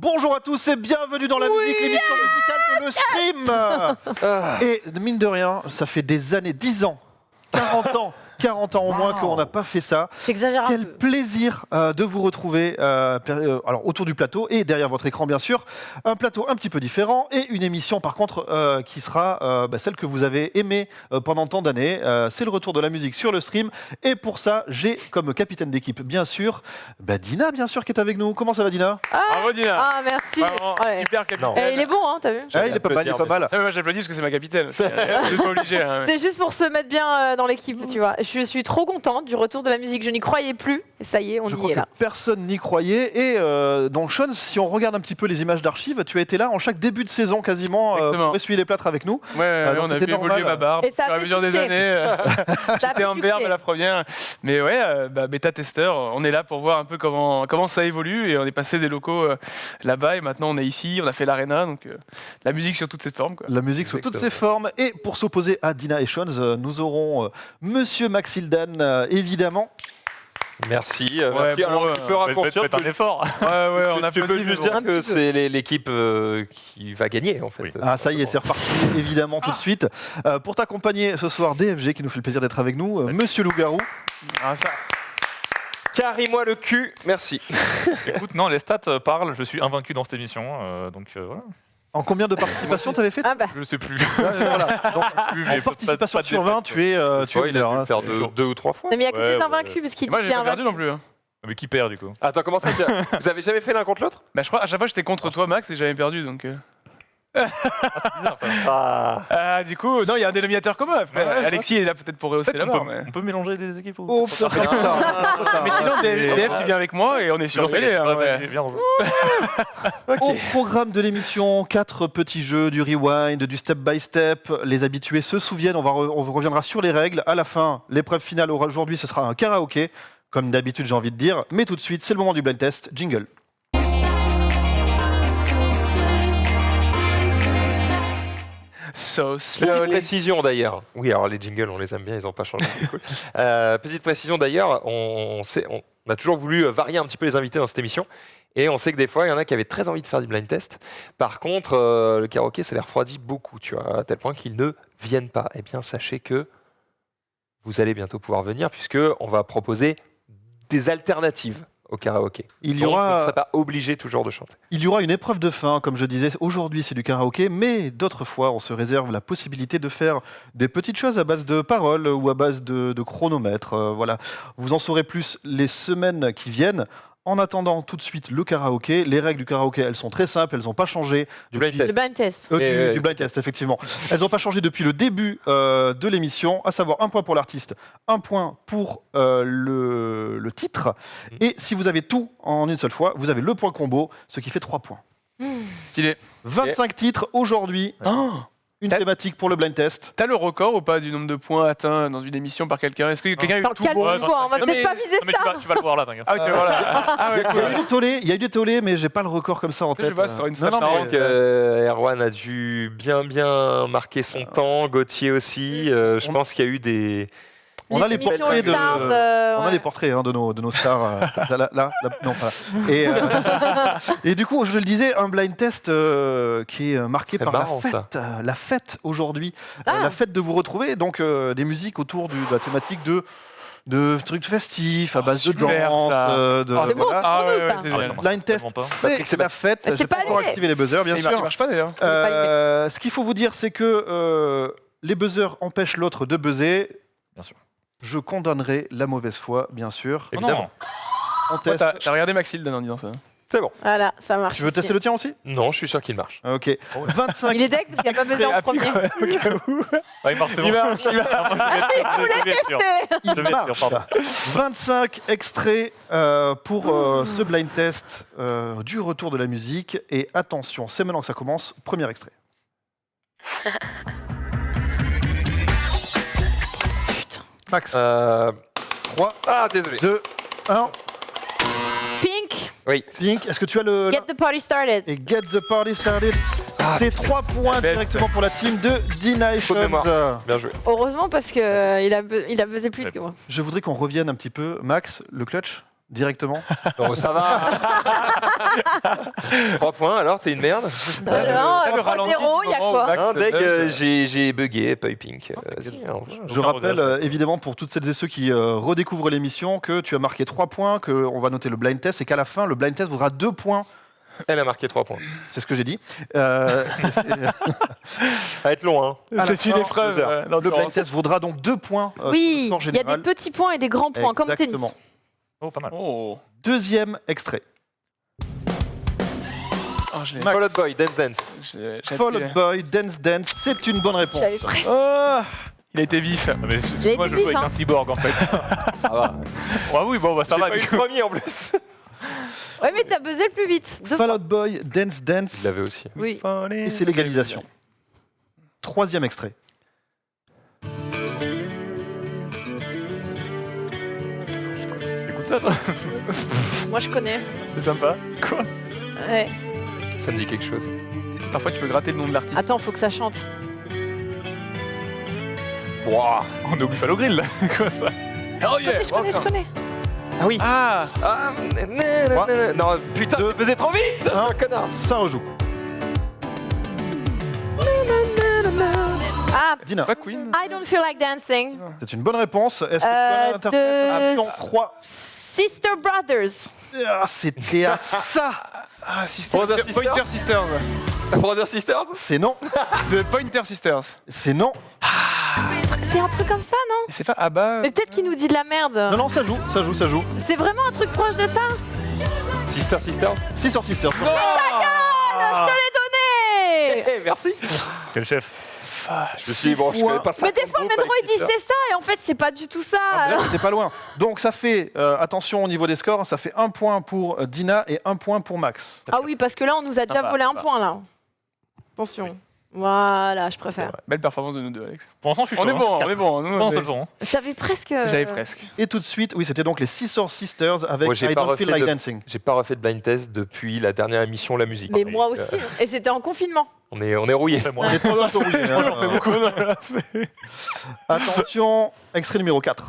Bonjour à tous et bienvenue dans la musique, l'émission musicale de le stream. Et mine de rien, ça fait des années, 10 ans, 40 ans au moins qu'on n'a pas fait ça. T'exagères un Quel peu. plaisir de vous retrouver alors, autour du plateau et derrière votre écran bien sûr. Un plateau un petit peu différent et une émission par contre qui sera celle que vous avez aimée pendant tant d'années. C'est le retour de la musique sur le stream et pour ça j'ai comme capitaine d'équipe bien sûr Dina bien sûr qui est avec nous. Comment ça va Dina? Bravo Dina. Ah, merci. Vraiment, Ouais. super capitaine. Il est bon, hein, t'as vu? Ah, il est pas mal, il est pas mal. Moi j'applaudis parce que c'est ma capitaine. Vous n'êtes pas obligé. Hein. C'est juste pour se mettre bien dans l'équipe, tu vois. Je suis trop contente du retour de la musique. Je n'y croyais plus. Et ça y est, on Je y crois est que là. personne n'y croyait. Et donc, Sean, si on regarde un petit peu les images d'archives, tu as été là en chaque début de saison quasiment Exactement. pour essuyer les plâtres avec nous. Ouais, donc on a c'était vu évoluer normal. ma barbe Et ça a au fur et à fait mesure des succès. années. Ça a J'étais fait un verbe succès. la première. Mais ouais, bêta-testeur, on est là pour voir un peu comment ça évolue. Et on est passé des locaux là-bas et maintenant on est ici, on a fait l'arena. Donc la musique sur toutes ses formes. Quoi. La musique sous toutes ses formes. Et pour s'opposer à Dina et Sean, nous aurons Monsieur Maxildan, évidemment. Merci. Ouais, merci. bon, Alors, tu peux raccourcir Faites un effort. Ouais, on a tu peux juste dire Un que petit peu. c'est l'équipe qui va gagner en fait. Oui. Ah, ça y est, c'est reparti, évidemment, tout de suite. Pour t'accompagner ce soir, DFG, qui nous fait le plaisir d'être avec nous. Monsieur Loup-Garou. Ah, ça. Carrie-moi le cul, merci. Écoute, non, les stats parlent. Je suis invaincu dans cette émission, donc voilà. En combien de participations t'avais fait? Ah bah. Je sais plus. Voilà. Donc, Plus, en mais participation pas de sur 20, tu es Tu vois, il leader, a dû hein, le faire c'est- deux ou trois fois. Mais il n'y a que Ouais, des ouais. invaincus parce qu'il Et moi dit j'ai qu'il est pas perdu invaincu. non plus. Hein. Mais qui perd du coup? Attends, comment ça vous avez jamais fait l'un contre l'autre? Bah, je crois à chaque fois j'étais contre toi Max et j'avais perdu donc. Ah, c'est bizarre ça. Ah. Du coup, non, il y a un dénominateur commun. Après. Ouais, Alexis est là peut-être pour rehausser la On barre. peut, mais... on peut mélanger des équipes ou... Oh, ça sera plus tard. mais sinon, DF qui vient avec moi et on est sur télé. Hein, ouais. Viens, on Au programme de l'émission, 4 petits jeux, du rewind, du step by step. Les habitués se souviennent, on reviendra sur les règles. À la fin, l'épreuve finale aujourd'hui, ce sera un karaoké, comme d'habitude j'ai envie de dire. Mais tout de suite, c'est le moment du blind test. Jingle. So Petite slowly. précision d'ailleurs. Oui, alors les jingles, on les aime bien, ils n'ont pas changé. C'est cool. Petite précision d'ailleurs, on a toujours voulu varier un petit peu les invités dans cette émission. Et on sait que des fois, il y en a qui avaient très envie de faire du blind test. Par contre, le karaoké, ça les refroidit beaucoup, tu vois, à tel point qu'ils ne viennent pas. Eh bien, sachez que vous allez bientôt pouvoir venir, puisqu'on va proposer des alternatives au karaoké. Il y Donc, vous ne aura serez pas obligé toujours de chanter. Il y aura une épreuve de fin, comme je disais. Aujourd'hui, c'est du karaoké, mais d'autres fois, on se réserve la possibilité de faire des petites choses à base de paroles ou à base de chronomètre. Voilà. Vous en saurez plus les semaines qui viennent. En attendant, tout de suite, le karaoké. Les règles du karaoké, elles sont très simples, elles n'ont pas changé. Du blind Le test. blind test. Du blind test, effectivement. Elles n'ont pas changé depuis le début de l'émission, à savoir 1 point pour l'artiste, 1 point pour le titre. Et si vous avez tout en une seule fois, vous avez le point combo, ce qui fait 3 points. Stylé. 25 titres aujourd'hui, une T'as- thématique pour le blind test. T'as le record ou pas du nombre de points atteints dans une émission par quelqu'un? Est-ce que quelqu'un a eu Attends, tout bon? calme-toi, on va Non, peut-être mais- pas viser Non, mais ça. tu vas le voir là, t'inquiète. Ah, ok, voilà. Ah, ouais, Il y a eu cool. des tollés, il y a eu des tollés, mais j'ai pas le record comme ça en Je tête. sais pas, ce sera une Non, non, stat mais, Donc, Erwan a dû bien marquer son temps, Gauthier aussi. Je pense qu'il y a eu des... on a les émissions portraits de, All-Stars, on a ouais. les portraits de nos stars. Là, non, pas là. Et du coup, je le disais, un blind test qui est marqué C'est par marrant, la fête aujourd'hui, Ah. la fête de vous retrouver. Donc des musiques autour de la thématique de trucs festifs à base de super, danse. ça. De, Ah, c'est bon, voilà. c'est pour nous, ça. c'est Ah, génial. ça marche Blind test, tellement pas. c'est la fête. C'est J'ai pas pas encore allumé. activé les buzzers, bien Il sûr. marche pas d'ailleurs. Ce qu'il faut vous dire, c'est que les buzzers empêchent l'autre de buzzer. Bien sûr. Je condamnerai la mauvaise foi, bien sûr. Oh Évidemment. non. On Toi, teste. t'as regardé Maxildan en disant ça. C'est bon. Voilà, ça marche. Tu veux tester le tien aussi? Non, je suis sûr qu'il marche. Ok. 25. Il est deck parce qu'il n'y a pas besoin en premier. Ah, il marche, c'est bon. Il marche, il marche. Ah, moi, je vais être sûr. Il Je vais être marche. sûr, pardon. 25 extraits pour ce blind test du retour de la musique. Et attention, c'est maintenant que ça commence. Premier extrait. Max, 3, Ah, désolé. 2, 1. Pink, Oui. Pink, est-ce que tu as le... get the party started. Et get the party started. C'est 3 points belle, directement pour la team de Dina et Faute de Sean. mémoire. Bien joué. Heureusement parce qu'il a buzzé plus vite que moi. Je voudrais qu'on revienne un petit peu. Max, le clutch, directement. Bon, ça va. 3 points, alors, t'es une merde. Non, le 3-0, il y a quoi? Non, Deg, j'ai bugué, Puy Pink. Vas-y, on va. Je rappelle évidemment pour toutes celles et ceux qui redécouvrent l'émission que tu as marqué 3 points, qu'on va noter le blind test et qu'à la fin, le blind test vaudra 2 points. Elle a marqué 3 points. C'est ce que j'ai dit. Ça va être long, hein. À la C'est une fin, épreuve. le blind test vaudra donc 2 points. Oui, sur le score il y a des général. petits points et des grands points, comme au tennis. Exactement. Oh, pas mal. Oh. Deuxième extrait. Oh, je l'ai. Max. Fall Out Boy, Dance Dance. j'ai Fall appuyé. Out Boy, Dance Dance, c'est une bonne réponse. J'avais presque. Oh, il a été vif. Ah, mais Il a moi, été je joue vif, avec hein. un cyborg en fait. Ça va. Ouais, oui, bon, bah ça J'ai va. pas eu du le coup. premier en plus. Ouais, mais t'as buzzé le plus vite. Deux Fall fois. Out Boy, Dance Dance, Il l'avait aussi. Oui. et c'est l'égalisation. Troisième extrait. Écoute ça, toi. Moi, je connais. C'est sympa. Quoi? Ouais. Ça me dit quelque chose. Parfois, tu peux gratter le nom de l'artiste. Attends, faut que ça chante. Wouah. On est au Buffalo Grill, là. Quoi ça? Oh Je connais. Ah oui. Ah, Ah, non, putain, j'ai pesé trop vite. Je suis un connard. Ça rejoue. Ah, Dina, pas Queen. I don't feel like dancing. c'est une bonne réponse. Est-ce que tu as l'interprète? de- Option 3. Sister Brothers. Ah, c'était à ça. Ah, Sister. Brother Sisters. Pointer Sisters. Brother Sisters. C'est non. The Pointer Sisters. C'est non. C'est un truc comme ça, non? C'est pas Abba. Mais peut-être qu'il nous dit de la merde. Non, non, ça joue, ça joue, ça joue. C'est vraiment un truc proche de ça? Sister Sisters. Si sur Sister. Je te l'ai donné. Merci. Quel chef? Je me suis dit, bon, je connais pas ça. Mais des fois, Mendroid dit c'est ça, et en fait, c'est pas du tout ça. Là, t'étais pas loin. Donc ça fait, attention au niveau des scores, ça fait 1 point pour Dina et 1 point pour Max. Ah oui, parce que là, on nous a déjà va, volé ça un va. point, là. Attention. Voilà, je préfère. Belle performance de nous deux, Alex. Pour l'instant, je suis chaud. On est hein. bon, on est bon. Nous, Non, on c'est est- le son. hein. T'avais presque. J'avais presque. Et tout de suite, oui, c'était donc les Scissor Sisters avec Moi, j'ai I pas Don't Feel refait Like de- Dancing. J'ai pas refait de blind test depuis la dernière émission La Musique. Mais moi aussi. Et c'était en confinement. On est rouillé. Fais moi. On est trop un peu rouillés, hein. J'en fais beaucoup. Voilà, c'est- Attention, extrait numéro 4.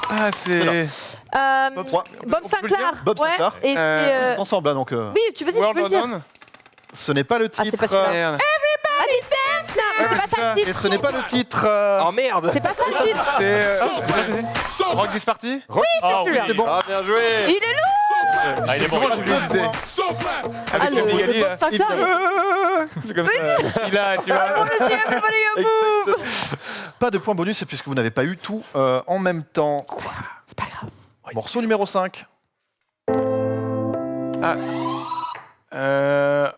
Ah, c'est. Bob Trois. Bob On peut le Sinclair. dire Bob Ouais, Sinclair. et c'est. Ensemble, hein, donc. Oui, tu veux dire, tu World peux le dire. War One. Ce n'est pas le Ah, titre. c'est pas celui-là. Merde. Allez, dance now. Mais c'est pas ça le et titre. ce n'est pas le titre. Oh merde. C'est pas ça le titre. C'est. Rock This Party. Oui, c'est Ah, celui-là. C'est bon. Ah, bien joué. Il est lourd. Ah, il est bon. Voilà, j'ai deux hésité. points. Avec le le Bigali, Bob là. Sinclair. C'est comme ça. Il a, tu Ah, vois. monsieur, everybody a move. Pas de point bonus puisque vous n'avez pas eu tout en même temps. C'est pas grave. Morceau numéro 5.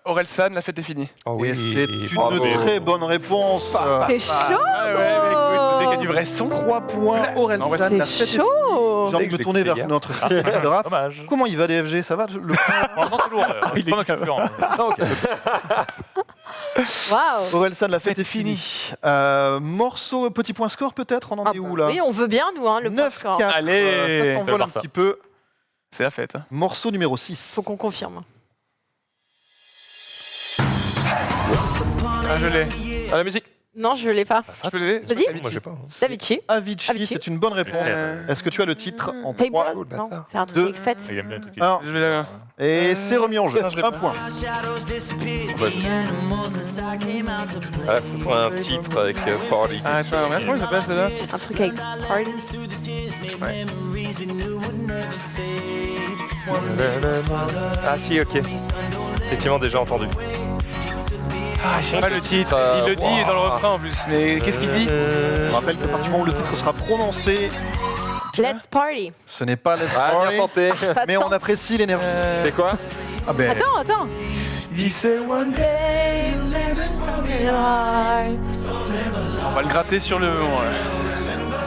Orelsan, la fête est finie. Oh Et c'est bravo. une très bonne réponse. T'es chaud. Ah ouais, mais écoute, c'est qu'il y a du vrai son. 3 points, Orelsan, En vrai, la C'est fête est chaud. J'ai envie de Je me l'ai tourner écouté vers hier. notre spécialiste de rap. Dommage. Comment il va DFG? Ça va le... Pour l'instant, c'est lourd. il est Pas concurrent. Ah, ok. Waouh. Orelsan, la fête est finie. Morceau, petit point score peut-être? On en Ah est bah où là? oui, on veut bien, nous, hein, le point score. 9-4. Allez. Ça s'envole un Barça. petit peu. C'est la fête. Hein. Morceau numéro 6. Faut qu'on confirme. Ah, je l'ai. Ah, la musique. Non, je l'ai pas. Je peux l'aider. Vas-y. Moi, j'ai pas. Davichi. Avicii, Avicii. c'est une bonne réponse. Est-ce que tu as le titre en Hey 3? Boy. le Non, bâtard. c'est un truc Deux. avec fête. Il aime bien le truc. 1. Je vais la. Et c'est remis en jeu. je l'ai Un pas. point. Ah, faut un titre avec Party. Ah, tu vois, regarde comment il s'appelle celle-là. Un truc avec Party. Ah si, ok. Effectivement, déjà entendu. Ah, je sais pas le titre. Il le dit dans le refrain en plus. Mais qu'est-ce qu'il dit? Je rappelle qu'à partir du moment où le titre sera prononcé, Let's Party. ce n'est pas Let's Ah, Party, bien tenté. Ça mais on danse. apprécie l'énergie. C'est quoi? Ah ben, Attends. Il sait one day. On va le gratter sur le.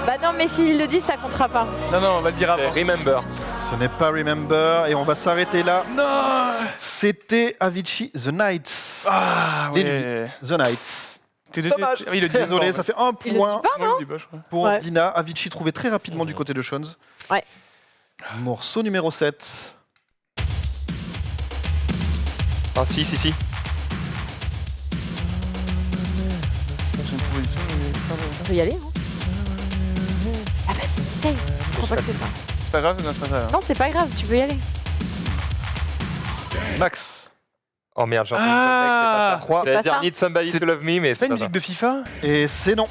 Bah non, mais s'il le dit, ça comptera pas. Non, non, on va le dire avant. Remember. ce n'est pas Remember et on va s'arrêter là. Non. C'était Avicii, The Nights. Ah, Les ouais. The Nights. Dommage. Oui, il le dit. Désolé, ça fait un Il le dit point pas, Moi, non je le dis pas, je crois. pour Ouais. Dina. Avicii trouvé très rapidement du côté de Shones. Ouais. Morceau numéro 7. Ah si, si, si. J'ai une proposition, mais pas bon. On peut y aller, hein. Ah vas-y, essaye. Je crois pas que c'est ça. c'est pas grave, non, c'est pas grave. Non, c'est pas grave, tu peux y aller. Max. Oh merde, j'ai Ah. entendu c'est pas ça. 3. J'allais pas dire ça. Need Somebody C'est- to Love Me, mais C'est c'est pas une pas ça. musique de FIFA? Et c'est non.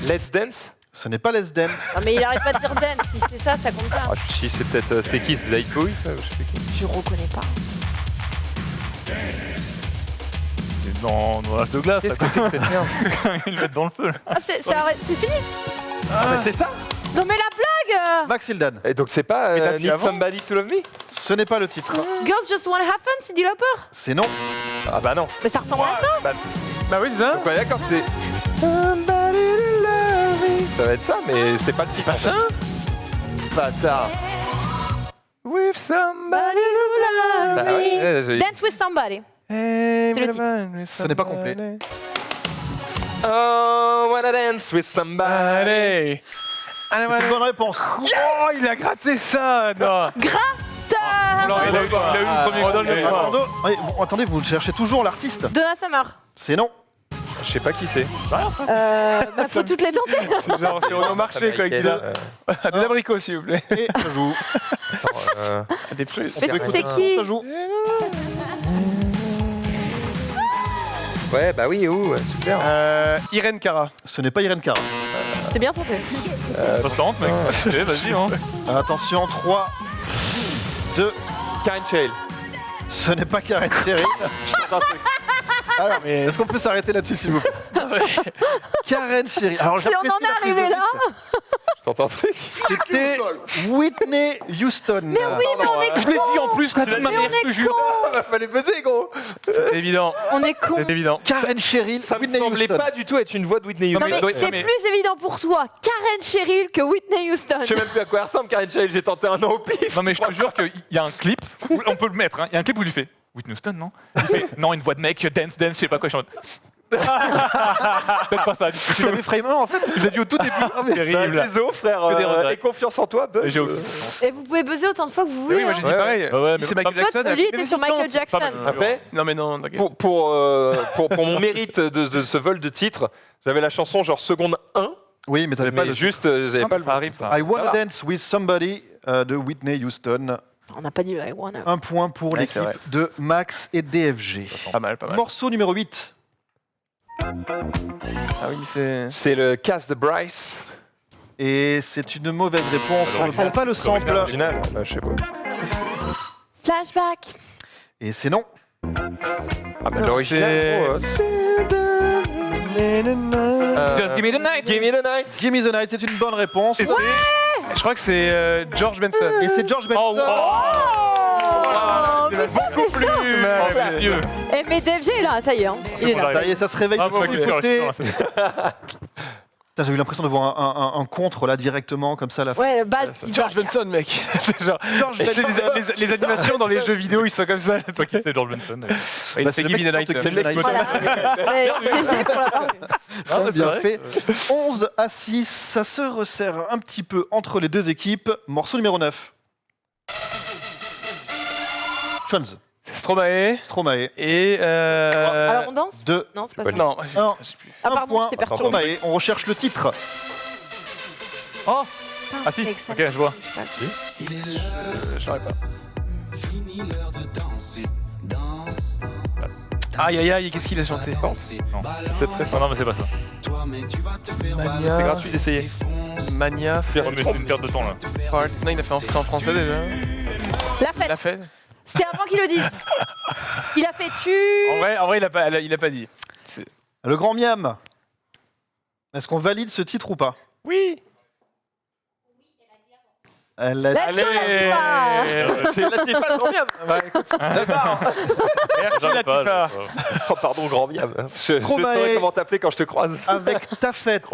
Let's Dance. Ce n'est pas Let's Dance. Non, mais il arrête pas de dire dance. Si c'est ça, ça compte pas. Ah, je suis c'est peut-être c'était qui, c'était David Bowie, ça, je sais plus qui. Je reconnais pas. C'est dans l'âge de glace. Qu'est-ce que c'est que cette merde? Ils le mettent dans le feu. là. Ah, c'est fini. Ah, mais c'est ça. Non, mais la blague. Max Hildan. Et donc c'est pas Mais t'as pu Need avant Somebody to Love Me. Ce n'est pas le titre. Girls Just Wanna Have Fun, c'est Lauper. C'est non. Ah bah non. Mais ça ressemble à ça. Bah oui, c'est ça. Donc on est d'accord, c'est Somebody to Love Me. Ça va être ça, mais c'est pas le titre. Pas ça? Bâtard. With somebody Bah ouais, j'ai- Dance with somebody. C'est le titre. Ce n'est pas complet. Oh, wanna dance with somebody. Allez. C'est une bonne réponse. Oh, il a gratté ça. Non. Il a eu le premier on donne le coup. point. Attendez, vous cherchez toujours l'artiste. Donna Summer. C'est non. Je sais pas qui c'est. Bah, faut toutes les tenter. C'est genre, c'est au marché quoi. Des abricots, s'il vous plaît. Et ça joue. Des fruits. Mais c'est qui? Ça joue. Ouais, bah oui, super. Irène Cara. Ce n'est pas Irene Cara. C'était bien tenté. Ça se tente, mec. Ok, vas-y. Hein. Attention, 3, 2. Karen Shale. Ce n'est pas Karen Cheryl. Alors, est-ce qu'on peut s'arrêter là-dessus, s'il vous plaît? Karen Cheryl. Alors, Si on j'apprécie en est la prise de arrivé là. risque. Je t'entends un truc. C'était Whitney Houston. Mais oui, mais on est Je l'ai dit en plus, la Mais on est con. Bah, fallait buzzer, gros. C'est évident. On est con. C'est évident. Karen Cheryl, Ça me Whitney semblait Houston. pas du tout être une voix de Whitney Non, Houston. mais c'est plus évident pour toi, Karen Cheryl, que Whitney Houston. Je sais même plus à quoi elle ressemble, Karen Shale. J'ai tenté un nom au pif. Non, mais je te jure qu'il y a un clip, où, on peut le mettre, hein, il y a un clip où il fait Whitney Houston, non? Il fait non, une voix de mec, dance, je sais pas quoi, je suis en mode. Peut-être pas ça. Tu l'avais frame en fait. Je l'ai dit au tout début. Terrible. Désolé, frère. Que des regrets. Aie confiance en toi, buzz. J'ai aucun- Et vous pouvez buzzer autant de fois que vous Oui, voulez. moi hein. j'ai dit Ouais, pareil. ouais, mais Si c'est Michael pas- Jackson. Toi, lui, était sur Michael Jackson. Après, Non, mais non, t'inquiète. pour mon mérite de ce vol de titre, j'avais la chanson genre seconde 1, Oui, mais t'avais pas mais le. juste, j'avais Non, pas mais le ça arrive, ça. I Wanna va. Dance with Somebody de Whitney Houston. On n'a pas dit I wanna. Un point pour Ouais, c'est l'équipe de Max et DFG. Pas mal, pas mal. Morceau numéro 8. Ah oui, mais c'est. C'est le cast de Bryce. Et c'est une mauvaise réponse. On ne prend pas le sample. Original, bah, je sais pas. Flashback. Et c'est non. Ah, bah l'original. Just give me the night. Give me the night. Give me the night, c'est une bonne réponse. Et je crois que c'est George Benson. Et c'est George Benson. Oh, Beaucoup plus. Monsieur. Eh, mais DFG est là, ça y est. Hein. Il est là. Ça y est, ça se réveille Ah, de tous bon, les ok, côtés. ok, Putain, j'ai eu l'impression de voir un contre là directement comme ça à la fin. Ouais, le bal qui George va. Benson, mec. C'est genre. George Et c'est Benson. les animations dans les jeux vidéo, ils sont comme ça. Ok, c'est George Benson. Il Bah, fait c'est le Give Me the mec qui Night. chante C'est le mec qui Give Me the Voilà. GG pour la parole. Très Ah, c'est bien vrai. fait. 11 à 6, ça se resserre un petit peu entre les deux équipes. Morceau numéro 9. Chons, Stromae. Stromae. Et. Alors on danse 2, Non, c'est pas pas ça. Non, Un. je sais plus. Ah un pardon, point. je t'ai perturbé. Stromae, on recherche le titre. Oh Ah si, Excellent. ok, je vois. J'aurais pas. Aïe aïe aïe, qu'est-ce qu'il a chanté? Non, c'est peut-être très simple. Non, mais c'est pas ça. Mania. C'est gratuit d'essayer. Mania. Oh, mais c'est une perte de temps là. Part. Non, il a fait en français déjà. La fête. La fête. C'était avant qu'il le dise. Il a fait tu. En vrai, il a pas dit. Le Grand Miam. Est-ce qu'on valide ce titre ou pas? Oui. Elle a- Let's Allez. go, Latifa. C'est Latifa, le grand miam. Bah, écoute, d'accord. Merci J'arrive pas, Latifa. Oh, pardon, grand miam. Je Stromae. saurais comment t'appeler quand je te croise. Avec ta fête.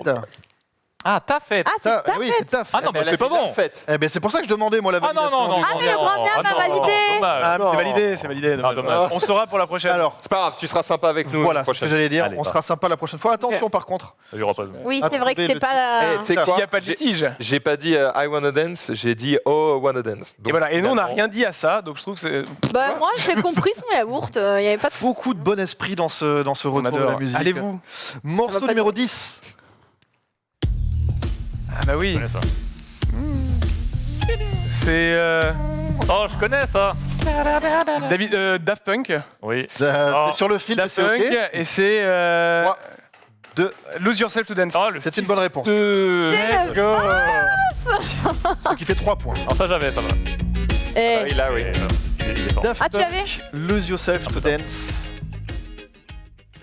Ah, ta fête. Ah, c'est ta oui, fête. c'est ta fête. Ah non, mais c'est pas bon. Fête. Eh ben, c'est pour ça que je demandais moi la Ah non, validation. non, non. Ah, mais le grand miam a validé. Ah, non. c'est validé, c'est validé. Ah, dommage. On saura pour la prochaine. Alors, C'est pas grave, tu seras sympa avec nous voilà la ce que prochaine. j'allais dire. Allez, On bah. sera sympa la prochaine fois. Attention par contre. Il y aura pas de... Oui, Ah, c'est vrai que trouver c'était le pas Eh, la. tu sais S'il quoi n'y a pas de litige. J'ai pas dit I wanna dance, j'ai dit oh wanna dance. Donc, Et voilà, et nous on n'a finalement, rien dit à ça, donc je trouve que c'est. Bah, moi, j'ai compris son yaourt. Il n'y avait pas de. Beaucoup de bon esprit dans ce On retour de la adore. musique. Allez-vous. Morceau Ça va pas numéro 10. Ah bah oui. Je connais ça. C'est Oh, je connais ça. Daft Punk. Oui. C'est sur le fil, Daft c'est Punk ok. et c'est 2. Lose Yourself to Dance. Oh, le C'est une bonne réponse. Let's go. Ce qui fait 3 points. Alors ça j'avais, ça va. Eh. Oui, là, oui. Il est fort. Daft Ah, tu Punk, l'avais Lose Yourself to Dance.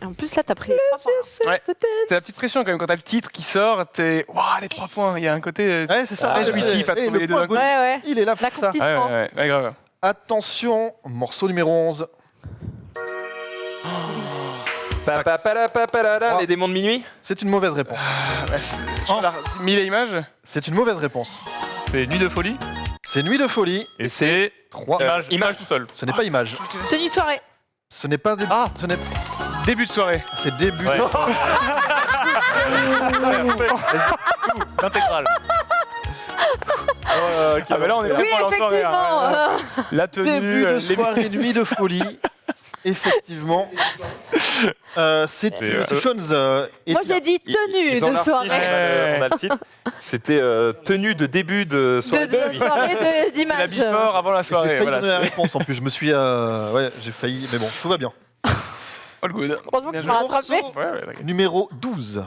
En plus, là, t'as pris les 3 points. Ouais. C'est la petite pression quand même quand t'as le titre qui sort. T'es waouh les 3 points. Il y a un côté Ouais, c'est ça. très Ouais, jouissif à et trouver le les deux point d'un coup. bonus, Ouais, ouais. il est là pour ça. L'accomplissement. Ouais, grave. Attention, morceau numéro 11. Les démons de minuit. C'est une mauvaise réponse. Mille et images. C'est une mauvaise réponse. C'est Nuit de folie. C'est Nuit de folie. Et c'est 3. image tout seul. Ce n'est pas image. Tenue de soirée. Ce n'est pas début. Ah. Ce n'est Début de soirée. c'est début. Ouais. L'intégrale. Ah bah là on est Oui, vraiment dans la soirée. effectivement. Hein. La tenue. Début de les- soirée, nuit de folie. Effectivement. C'est Sean's. Moi, j'ai dit tenue Ils ont de l'artiste, soirée. on a le titre. C'était tenue de début de soirée. De soirée C'est la d'image. before avant la J'ai soirée. failli Voilà. donner la réponse en plus. Je me suis. Ouais, j'ai failli. Mais bon, tout va bien. All good. Heureusement que Bien tu m'as joué. rattrapé. Ouais, d'accord. Numéro 12.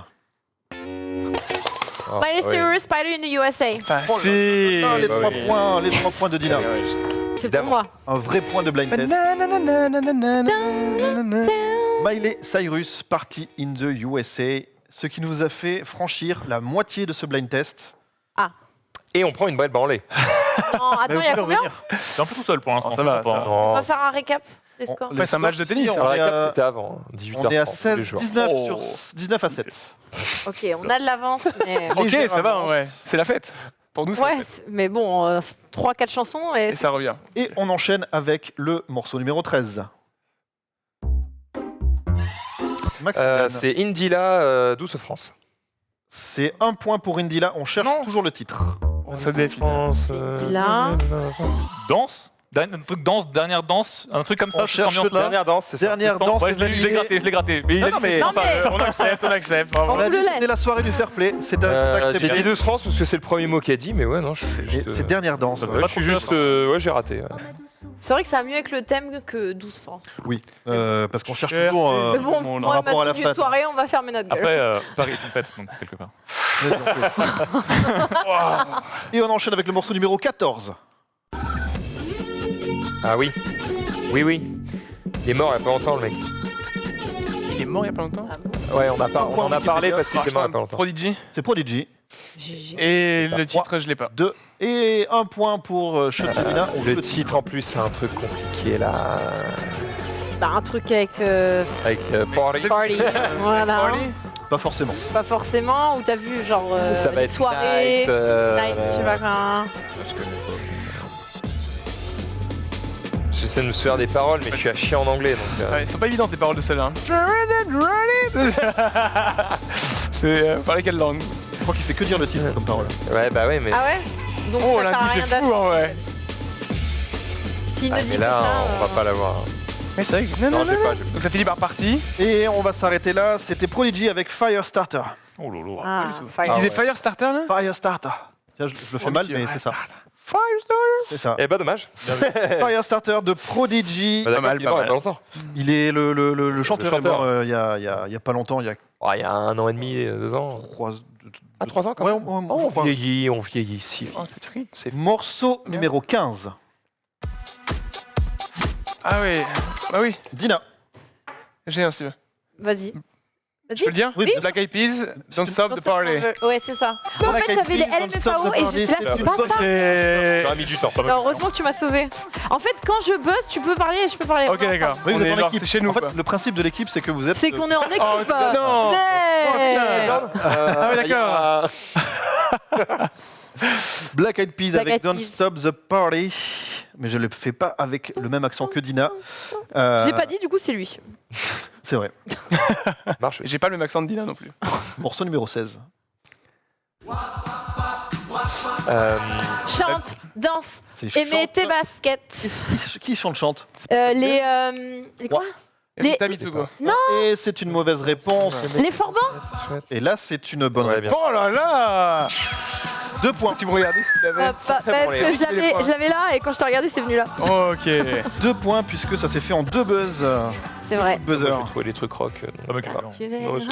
Oh, Miley ouais. Cyrus, Spider in the USA. Facile. Ah, les bah 3 oui. points, les 3 points de Dina. C'est pour moi. Un vrai point de blind test. Miley Cyrus, Party in the USA. Ce qui nous a fait franchir la moitié de ce blind test. Et on prend une balle branlée. Non, Mais attends, vous il y a pouvez combien revenir. C'est un peu tout seul pour l'instant. Oh, ça va, je comprends ça pas. va. On Non. va faire un récap des scores. Les Ouais, c'est un match de tennis, scores, hein. on Alors, est la à- cap, c'était avant, 18h30. On est à tous les 16, jours. 19 Oh. sur 19 à 7. Ok, on a de l'avance, mais. Ok, Légère ça va, avance. ouais. C'est la fête. Pour nous, c'est la Ouais, fête. mais bon, 3-4 chansons et. Et ça revient. Et on enchaîne avec le morceau numéro 13. Maximilian. C'est Indila, Douce France. C'est un point pour Indila. On cherche Non. toujours le titre. Ça défile. Indila. Danse. Un truc danse, dernière danse, un truc comme ça, On cette cherche ambiance-là. Dernière danse, c'est ça. Dernière danse Ouais, je l'ai validée. gratté. Mais il Non, a non, dit mais- c'est sympa. Non, mais- On accepte, on accepte. On On a vous dit le que c'était laisse. la soirée du fair play. C'est J'ai accepté. dit Douce France parce que c'est le premier mot qu'il a dit, mais ouais, non, je sais Et juste. c'est dernière danse. Ça va. Ouais, Pas je suis trop juste. sûr, Ouais, j'ai raté. Ouais. C'est vrai que ça va mieux avec le thème que 12 France. Oui, parce qu'on cherche Cher toujours. Mais bon, bon, moi, rapport à ma la tenue de fête. soirée, on va fermer notre gueule. Après, Paris est une fête, donc quelque part. Et on enchaîne avec le morceau numéro 14. Ah oui. Oui. Il est mort il y a pas longtemps, le mec. Il est mort il y a pas longtemps. Ah bon. Ouais, on en a parlé parce qu'il était mort il y a pas Rockstar longtemps. Prodigy. C'est Prodigy. GG. Et ça. le titre, je l'ai pas. 2 et 1 point pour Shotzimina. On joue Le titre en plus, c'est un truc compliqué là. Bah, un truc avec Avec Party. Party. Voilà. Party. Pas forcément. Pas forcément, où t'as vu genre Ça va les être soirées, Night, night, je sais pas quoi. J'essaie de me souvenir des paroles, mais je suis à chier en anglais. Donc, Ouais, ils sont pas évidentes les paroles de celle-là. C'est. Parler quelle langue? Je crois qu'il fait que dire le titre comme parole. Ouais, bah ouais, mais. Ah ouais. Donc Oh, ça sert à l'indice rien est fou, hein, ouais. S'il Ah, ne dit mais pas là, ça, on va pas l'avoir. Mais c'est vrai que. Non, j'ai pas. Donc ça finit par partie. Et on va s'arrêter là. C'était Prodigy avec Firestarter. Oh lolo. Ah, Il Fire. disait ouais. Firestarter là? Firestarter. Tiens, je le fais mal, mais c'est ça. Firestarter. C'est ça. Eh bah, dommage. Firestarter de Prodigy. Bah, d'accord, mal, il est pas mort il y mal. a pas longtemps. Il est le chanteur. Le chanteur. Est mort, il y a pas longtemps. Il y a Oh, il y a 1 an et demi, 2 ans. 3 Ah, 3 ans quand Ouais, même. on Oh, croit. on vieillit si vite. Oh, c'est triste. C'est Morceau numéro 15. Ah oui. Bah oui. Dina. J'ai un, si tu veux. Vas-y. Je peux le dire? Oui, bien Black Eyed Peas, Don't Stop the Party. Ouais, c'est ça. En Black fait, Eyed j'avais les Peas, Don't Stop LMFAO the et Party, j'étais là, c'est c'est une pas bonne- ça. C'est. Ça a mis du temps. Alors, heureusement que tu m'as sauvé. En fait, quand je buzz, tu peux parler et je peux parler. Ok, d'accord. Oui, On vous êtes est en genre, équipe. c'est chez nous, En fait, quoi. le principe de l'équipe, c'est que vous êtes. C'est qu'on est en équipe. Oh, non. Ouais. Ah oui, d'accord. Black Eyed Peas Black avec Eyed Don't Peas. Stop the Party. Mais je ne le fais pas avec le même accent que Dina. Je l'ai pas dit, du coup, c'est lui. C'est vrai. Marche. J'ai pas le même accent de Dina non plus. Morceau numéro 16. Chante, danse, C'est et mets chante- tes baskets. Qui chante Les quoi? Les- Rita Mitsuko. Et c'est une mauvaise réponse. Les Forbans? Et là, c'est une bonne Ouais, réponse. Oh là là. 2 points. Si vous regardez ce qu'il avait. Parce que bon, les- je l'avais là et quand je t'ai regardé, c'est venu là. Ok. 2 points puisque ça s'est fait en 2 buzz. C'est vrai. Buzzer. J'ai trouvé des trucs rock. Ah, bah, ok. Tu verras. Non, je-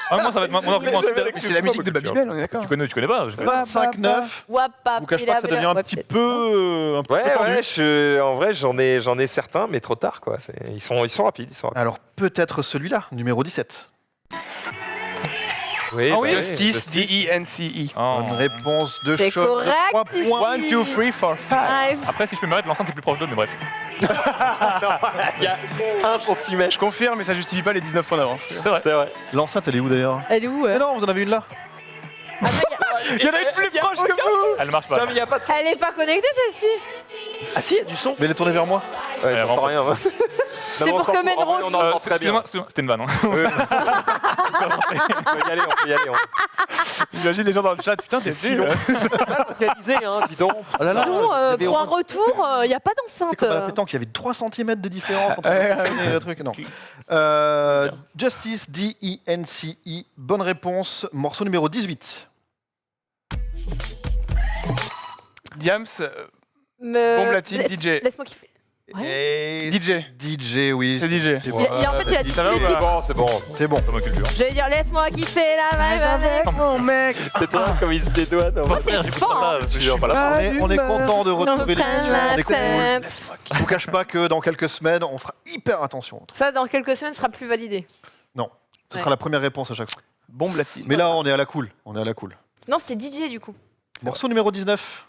Ah, moi, ça va être mon argument. Mais c'est la musique de Babybel, on est d'accord. Tu connais pas je- 25-9. Wapap, Je vous cache pas que ça devient un petit peu tendu. Ouais, en vrai, j'en ai certains, mais trop tard, quoi. Ils sont rapides. Alors peut-être celui-là, numéro 17. Oui, Ah oui, bah Justice, D-E-N-C-E. Oh. Bonne réponse de C'est choc correct, de 3 ici. points. 1, 2, 3, 4, 5. Bref. Après, si je peux me mettre, l'enceinte est plus proche d'eux, mais bref. Il y a 1 centimètre. Je confirme, mais ça justifie pas les 19 points d'avance. C'est vrai. C'est vrai. L'enceinte, elle est où d'ailleurs? Elle est où Mais non, vous en avez une là. Ah, mais Il y en a une plus proche que vous. Elle marche pas. Non, mais il n'y a pas de. Elle est pas connectée celle-ci. Ah si, il y a du son. Mais elle est tournée vers moi. Ouais, j'entends vraiment. rien. moi. C'est Non, pour on que s'en fout. En vrai, Menrose- on entend très bien. Excusez-moi, c'était une vanne. Hein. On peut y aller. J'imagine des gens dans le chat. Putain, t'es si si long. Organisé, hein, dis donc. Oh là là, Non, il y avait au pour un moins- retour, il n'y a pas c'est d'enceinte. comme à la pétanque, il y avait 3 cm de différence entre Ouais, le et le truc. Non. Justice, D-E-N-C-E. Bonne réponse. Morceau numéro 18. Diams, Me- bombe latine, laisse- DJ. Laisse-moi kiffer. Et DJ. DJ, oui. C'est DJ. C'est Il y a- en fait, il a dit Ça va tous ou les pas titres. C'est bon. C'est bon. Dans ma culture. Je vais dire laisse-moi kiffer la vibe avec. Mon mec. C'est toi comme il se dédouane. Oh, t'es fort. Hein. Je suis pas là. On est content de retrouver prenne l'émission. la On est cool. tête. Je vous cache pas que dans quelques semaines, on fera hyper attention. Ça, dans quelques semaines, sera plus validé. Non, ce Ouais. sera la première réponse à chaque fois. Bombe latine. Mais là, on est à la cool. On est à la cool. Non, c'était DJ du coup. Morceau numéro 19.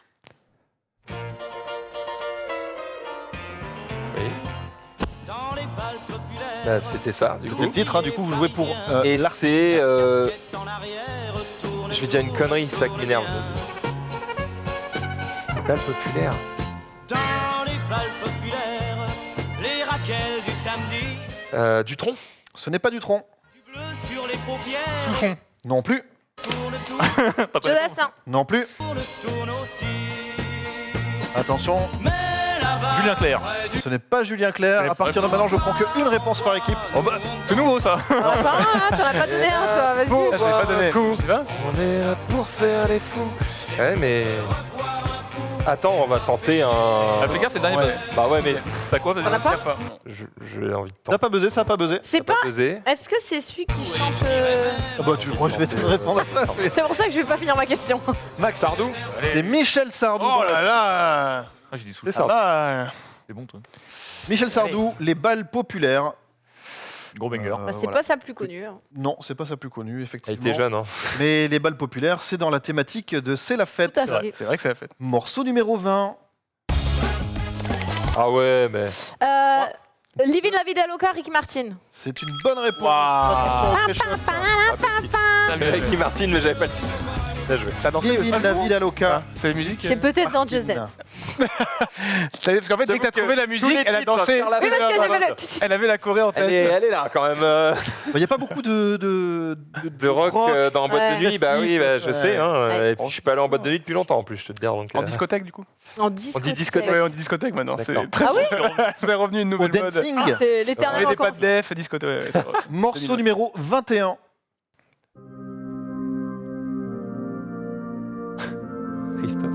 Bah, c'était ça, du C'est coup. le titre, hein, du coup, vous jouez pour Et l'artiste. c'est. Je vais dire une connerie, c'est ça qui m'énerve. Les balles populaires. Dans les balles populaires, les raquelles du samedi, Dutronc. Ce n'est pas du tronc. du bleu sur les paupières, Non plus. tourne, Jodassin. Non plus. tourne aussi. Attention, Mais là-bas, Julien Clerc. ce n'est pas Julien Clerc. Ouais, À partir de maintenant, je prends qu'une réponse par équipe. Oh bah, c'est nouveau ça. T'en as pas un, hein, t'en as pas donné un, toi. Vas-y. Ah, je l'ai pas donné. Tu vas On est là pour faire les fous. Ouais, mais. Attends, on va tenter un. Appliquer, c'est le dernier. Ouais. buzz. Bah ouais, mais T'as quoi, vas-y. T'en as pas j'ai envie de Ça n'a pas buzzé, ça n'a pas buzzé. C'est pas. peser. Est-ce que c'est celui qui chante Ah bah, tu crois que je vais te répondre à ça? C'est pour ça que je vais pas finir ma question. Max Sardou. C'est Michel Sardou. Oh là là. Ah, j'ai dit sous C'est le ça. Ah, C'est bon, toi. Michel Sardou, les balles populaires. Gros banger. Bah, c'est Voilà. pas sa plus connue. Hein. Non, c'est pas sa plus connue, Elle effectivement. était jeune, hein. Mais les balles populaires, c'est dans la thématique de C'est la fête. Tout à C'est vrai. fait. c'est vrai que c'est la fête. Morceau numéro 20. Ah ouais, mais. Living la vida loca, Ricky Martin. C'est une bonne réponse. Waouh. Attention au pré-shot. Ricky Martin, mais j'avais pas le titre. Bien joué. T'as dansé Living la vida loca. C'est la musique C'est peut-être dans Just Dance. Parce qu'en fait, dès que t'as trouvé la musique, elle a dansé. Oui, parce que j'avais le. Elle avait la choré en tête. Elle est là quand même. Il n'y a pas beaucoup de De rock dans boîte de Ouais. nuit, bah oui, bah, je sais. Hein, Ouais. Et puis je suis pas allé en boîte de nuit depuis longtemps en plus, je te le dire. Donc, En discothèque, du coup. En discothèque. On dit discothèque. Ouais, on dit discothèque maintenant. C'est D'accord. très Ah oui C'est revenu une Au nouvelle mode. dancing. Ah, c'est On l'éternel met des encore. pas de def, discothèque. Ouais, c'est vrai. Morceau numéro 21. Christophe.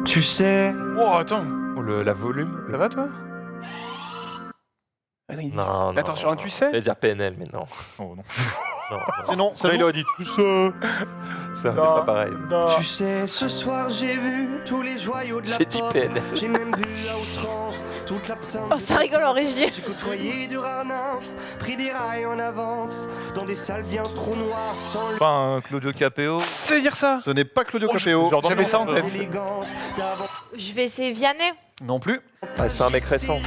tu sais, Oh, attends. Oh, la volume. Ça va, toi Ah, il- Non, non. Attends, sur un tu sais J'allais dire PNL, mais non. Oh non. non, non. Sinon, ça Ça, il nous- aurait dit tout ça. Ça, c'est pas pareil. tu sais, ce soir j'ai vu tous les joyaux de la J'ai dit pop. PNL. J'ai même bu à outrance toute l'absinthe. Oh, ça rigole en régie. J'ai côtoyé du rare nymphe, pris des rails en avance, dans des salles bien trop noires, sans Pas un Claudio Capéo. C'est dire ça. Ce n'est pas Claudio Oh, Capéo. genre dans J'avais ça en tête. l'élégance d'avant. Je vais essayer Vianney. Non plus. Ah, c'est un mec récent.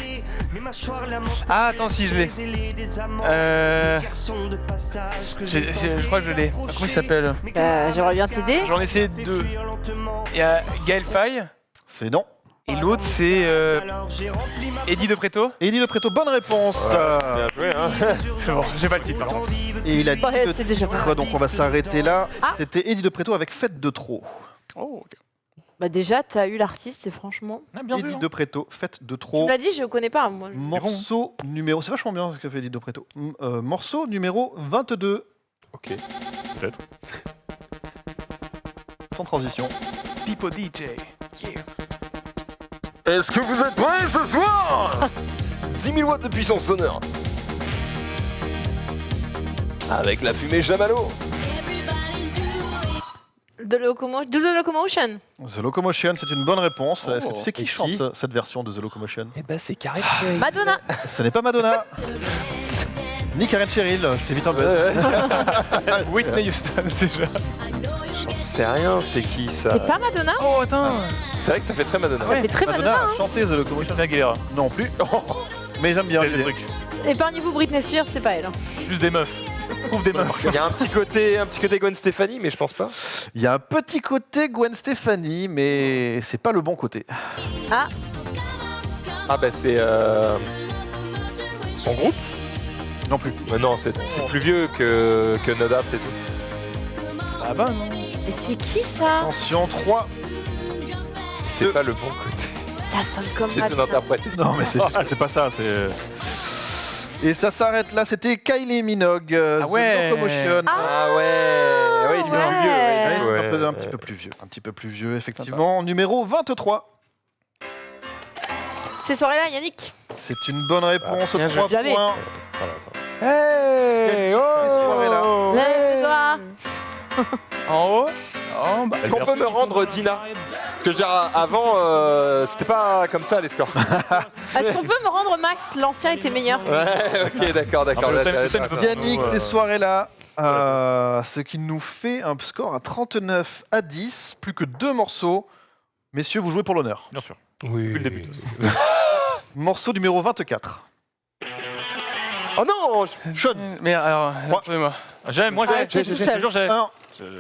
Mes mâchoires lamentent Ah, attends, si je l'ai. des amants, Euh. des garçons de passage que Je crois que je l'ai. Comment il s'appelle J'aimerais bien t'aider. J'en ai essayé deux. Il y a Gaël Faye C'est non. et l'autre c'est Eddie De Preto. Eddie Le Preto, bonne réponse. Bien joué, hein. C'est bon, j'ai pas le titre par contre. Et il a dit Ouais, le c'est déjà titre, pas donc on va s'arrêter là. Ah. C'était Eddie De Preto avec Fête de trop. Oh, ok. Bah déjà, t'as eu l'artiste, c'est franchement. Ah, bien vu. Eddie hein. De Preto, Fête de Tu trop. me l'as dit, je connais pas moi. Morceau numéro. C'est vachement bien ce que fait Eddie De Preto. Morceau numéro 22. Ok. Peut-être. sans transition. Pipo DJ. Yeah. Est-ce que vous êtes prêts ce soir 10 000 watts de puissance sonore. Avec la fumée Jamalo. The Locomotion. The Locomotion, c'est une bonne réponse. Est-ce que tu sais Et qui qui chante cette version de The Locomotion? Eh ben c'est carré. Madonna. Ce n'est pas Madonna. Ni Karen Cheryl, je t'évite un peu. Whitney Houston, déjà. J'en sais rien, c'est qui ça? C'est pas Madonna. Oh, attends. C'est vrai que ça fait très Madonna. Ça fait très Madonna Madonna. a chanté The Locomotion. Christina Aguilera. Non plus. Mais j'aime bien C'est des l'idée. trucs. Épargnez-vous Britney Spears, c'est pas elle. hein. Juste des meufs. Trouve des meufs. Il y a un petit côté Gwen Stefani, mais je pense pas. Il y a un petit côté Gwen Stefani, mais c'est pas le bon côté. Ah, Ah bah c'est son groupe. Non plus. Mais non, c'est plus vieux que No Doubt et tout. Ah bah non. mais c'est qui ça? Attention, 3. C'est pas le bon côté. Ça sonne comme J'essaie Madonna. d'interpréter. Non, mais c'est juste que c'est pas ça. Et ça s'arrête là. C'était Kylie Minogue, Ah ouais. The Locomotion. Ah ouais, oui, c'est ouais. plus vieux. Ouais, Ouais, c'est un ouais. petit peu plus vieux. Un petit peu plus vieux, effectivement. Numéro 23. Ces soirées-là, Yannick. C'est une bonne réponse. bien 3 joué. Je l'avais. points. Hey. Ces soirées-là. Lève le doigt. En haut. En bas. Est-ce qu'on peut me rendre Dina? Parce que je veux dire, avant, c'était pas comme ça les scores. Est-ce qu'on peut me rendre Max? L'ancien était meilleur. Ouais, ok, d'accord. Ah, le thème, D'accord. Yannick, Nous, ces soirées-là. Ce qui nous fait un score à 39 à 10. Plus que 2 morceaux. Messieurs, vous jouez pour l'honneur. Bien sûr. Oui. Depuis le début. Morceau numéro 24. Oh non, Sean, Mais alors, Moi. retrouvez-moi. J'ai, moi Ouais, j'ai, t'es tout seul. toujours j'ai. 1.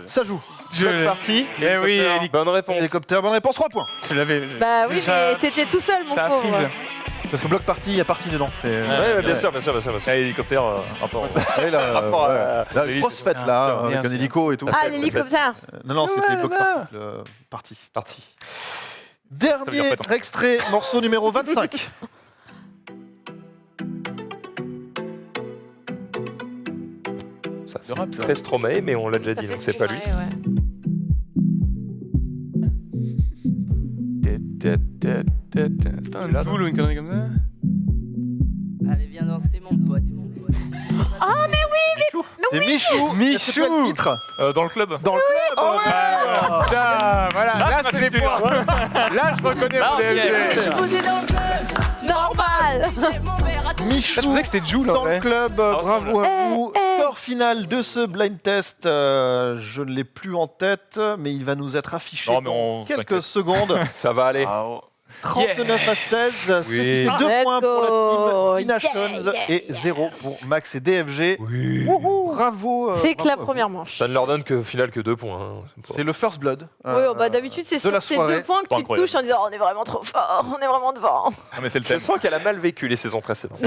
Ça joue. Bloc parti. Eh oui, Bonne réponse. Hélicoptère, bonne réponse, 3 points. je l'avais. Bah oui, Ça- mais t'étais tout seul, mon Ça a pauvre. frise. Parce que bloc party, il y a partie dedans. Ouais, bien sûr. Ah, hélicoptère, rapport. Ouais, là, Rapport à- là, une grosse fête là, avec un hélico et tout. Ah, l'hélicoptère. Non, c'était bloc là. party. Parti. Dernier veut dire pas extrait, morceau numéro 25. Ça Le rap, ça. Très Stromae, mais on l'a déjà Ça dit, fait donc c'est pas lui. ouais, ouais. C'est pas un Joule ou une connerie comme ça? Allez, viens danser, mon pote. C'est Michou. Michou. C'est quoi le titre Dans le club. Dans le club. Putain, voilà, là c'est les points. Là je reconnais mon DFG. Normal. Michou. Je pensais que c'était Joule Dans en le vrai. club, bravo à vous. Eh. Score final de ce blind test, je ne l'ai plus en tête, mais il va nous être affiché Non, mais dans on quelques t'inquiète. secondes. Ça va aller. 39 à 16, ça fait 2 Let's points pour la go. team Tina Yeah, Shones yeah, et 0 pour Max et DFG. Bravo. C'est que bravo la à vous. première manche. Ça ne leur donne que final que 2 points. hein. C'est pas- C'est le first blood. Oui, bah d'habitude c'est de la sur ces soirée. 2 points que tu te Incroyable. touches en disant on est vraiment trop fort, on est vraiment devant. Ah, mais c'est le Je thème. sens qu'elle a mal vécu les saisons précédentes.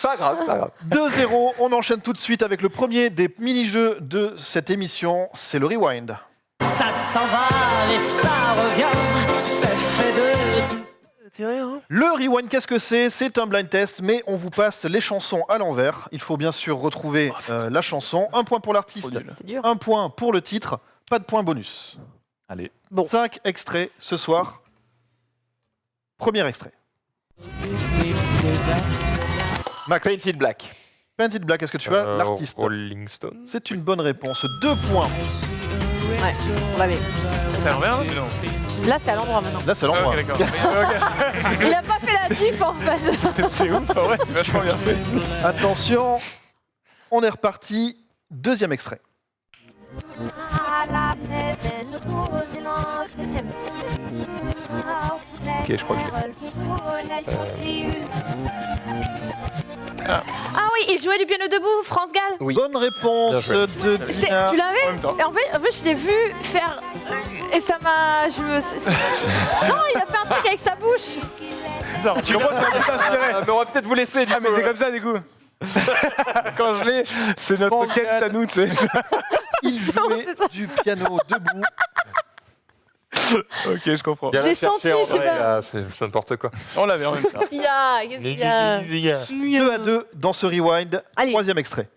Pas grave, pas grave. 2-0, on enchaîne tout de suite avec le premier des mini-jeux de cette émission, c'est le Rewind. Ça s'en va et ça revient. C'est fait de Le Rewind, qu'est-ce que c'est? C'est un blind test, mais on vous passe les chansons à l'envers. Il faut bien sûr retrouver la chanson. 1 point pour l'artiste, C'est dur. 1 point pour le titre, pas de point bonus. Allez. Bon. 5 extraits ce soir. Premier extrait. Max, Painted Black. Painted Black, est-ce que tu as l'artiste? Rolling Stone. C'est une bonne réponse. 2 points. Ouais, on l'avait. C'est à l'envers Là c'est à l'endroit maintenant. Là, c'est l'endroit. Ok, d'accord. Il a pas fait la diff en fait. C'est ouf, en vrai, c'est vachement bien fait. Attention, on est reparti. Deuxième extrait. Ok, je crois que je l'ai. Ah oui, il jouait du piano debout, France Gall. Oui. Bonne réponse Bien de C'est- Dina. Tu l'avais En même temps. Et en fait, je l'ai vu faire. Et ça m'a. Non, il a fait un truc avec sa bouche. Tu comprends, c'est comme ça, je dirais. Mais on va peut-être vous laisser du Ah, mais coup. c'est comme ça, du coup. Quand je l'ai, c'est notre Bon, Ken Gad. Sanou, tu sais. Il jouait c'est ça. du piano debout. Ok, je comprends. Bien Je l'ai la chercher, senti, en je sais vrai, pas. là, c'est n'importe quoi. On l'avait en même temps. Qu'est-ce qu'il y a Qu'est-ce qu'il y a 2-2 dans ce rewind. Allez. Troisième extrait.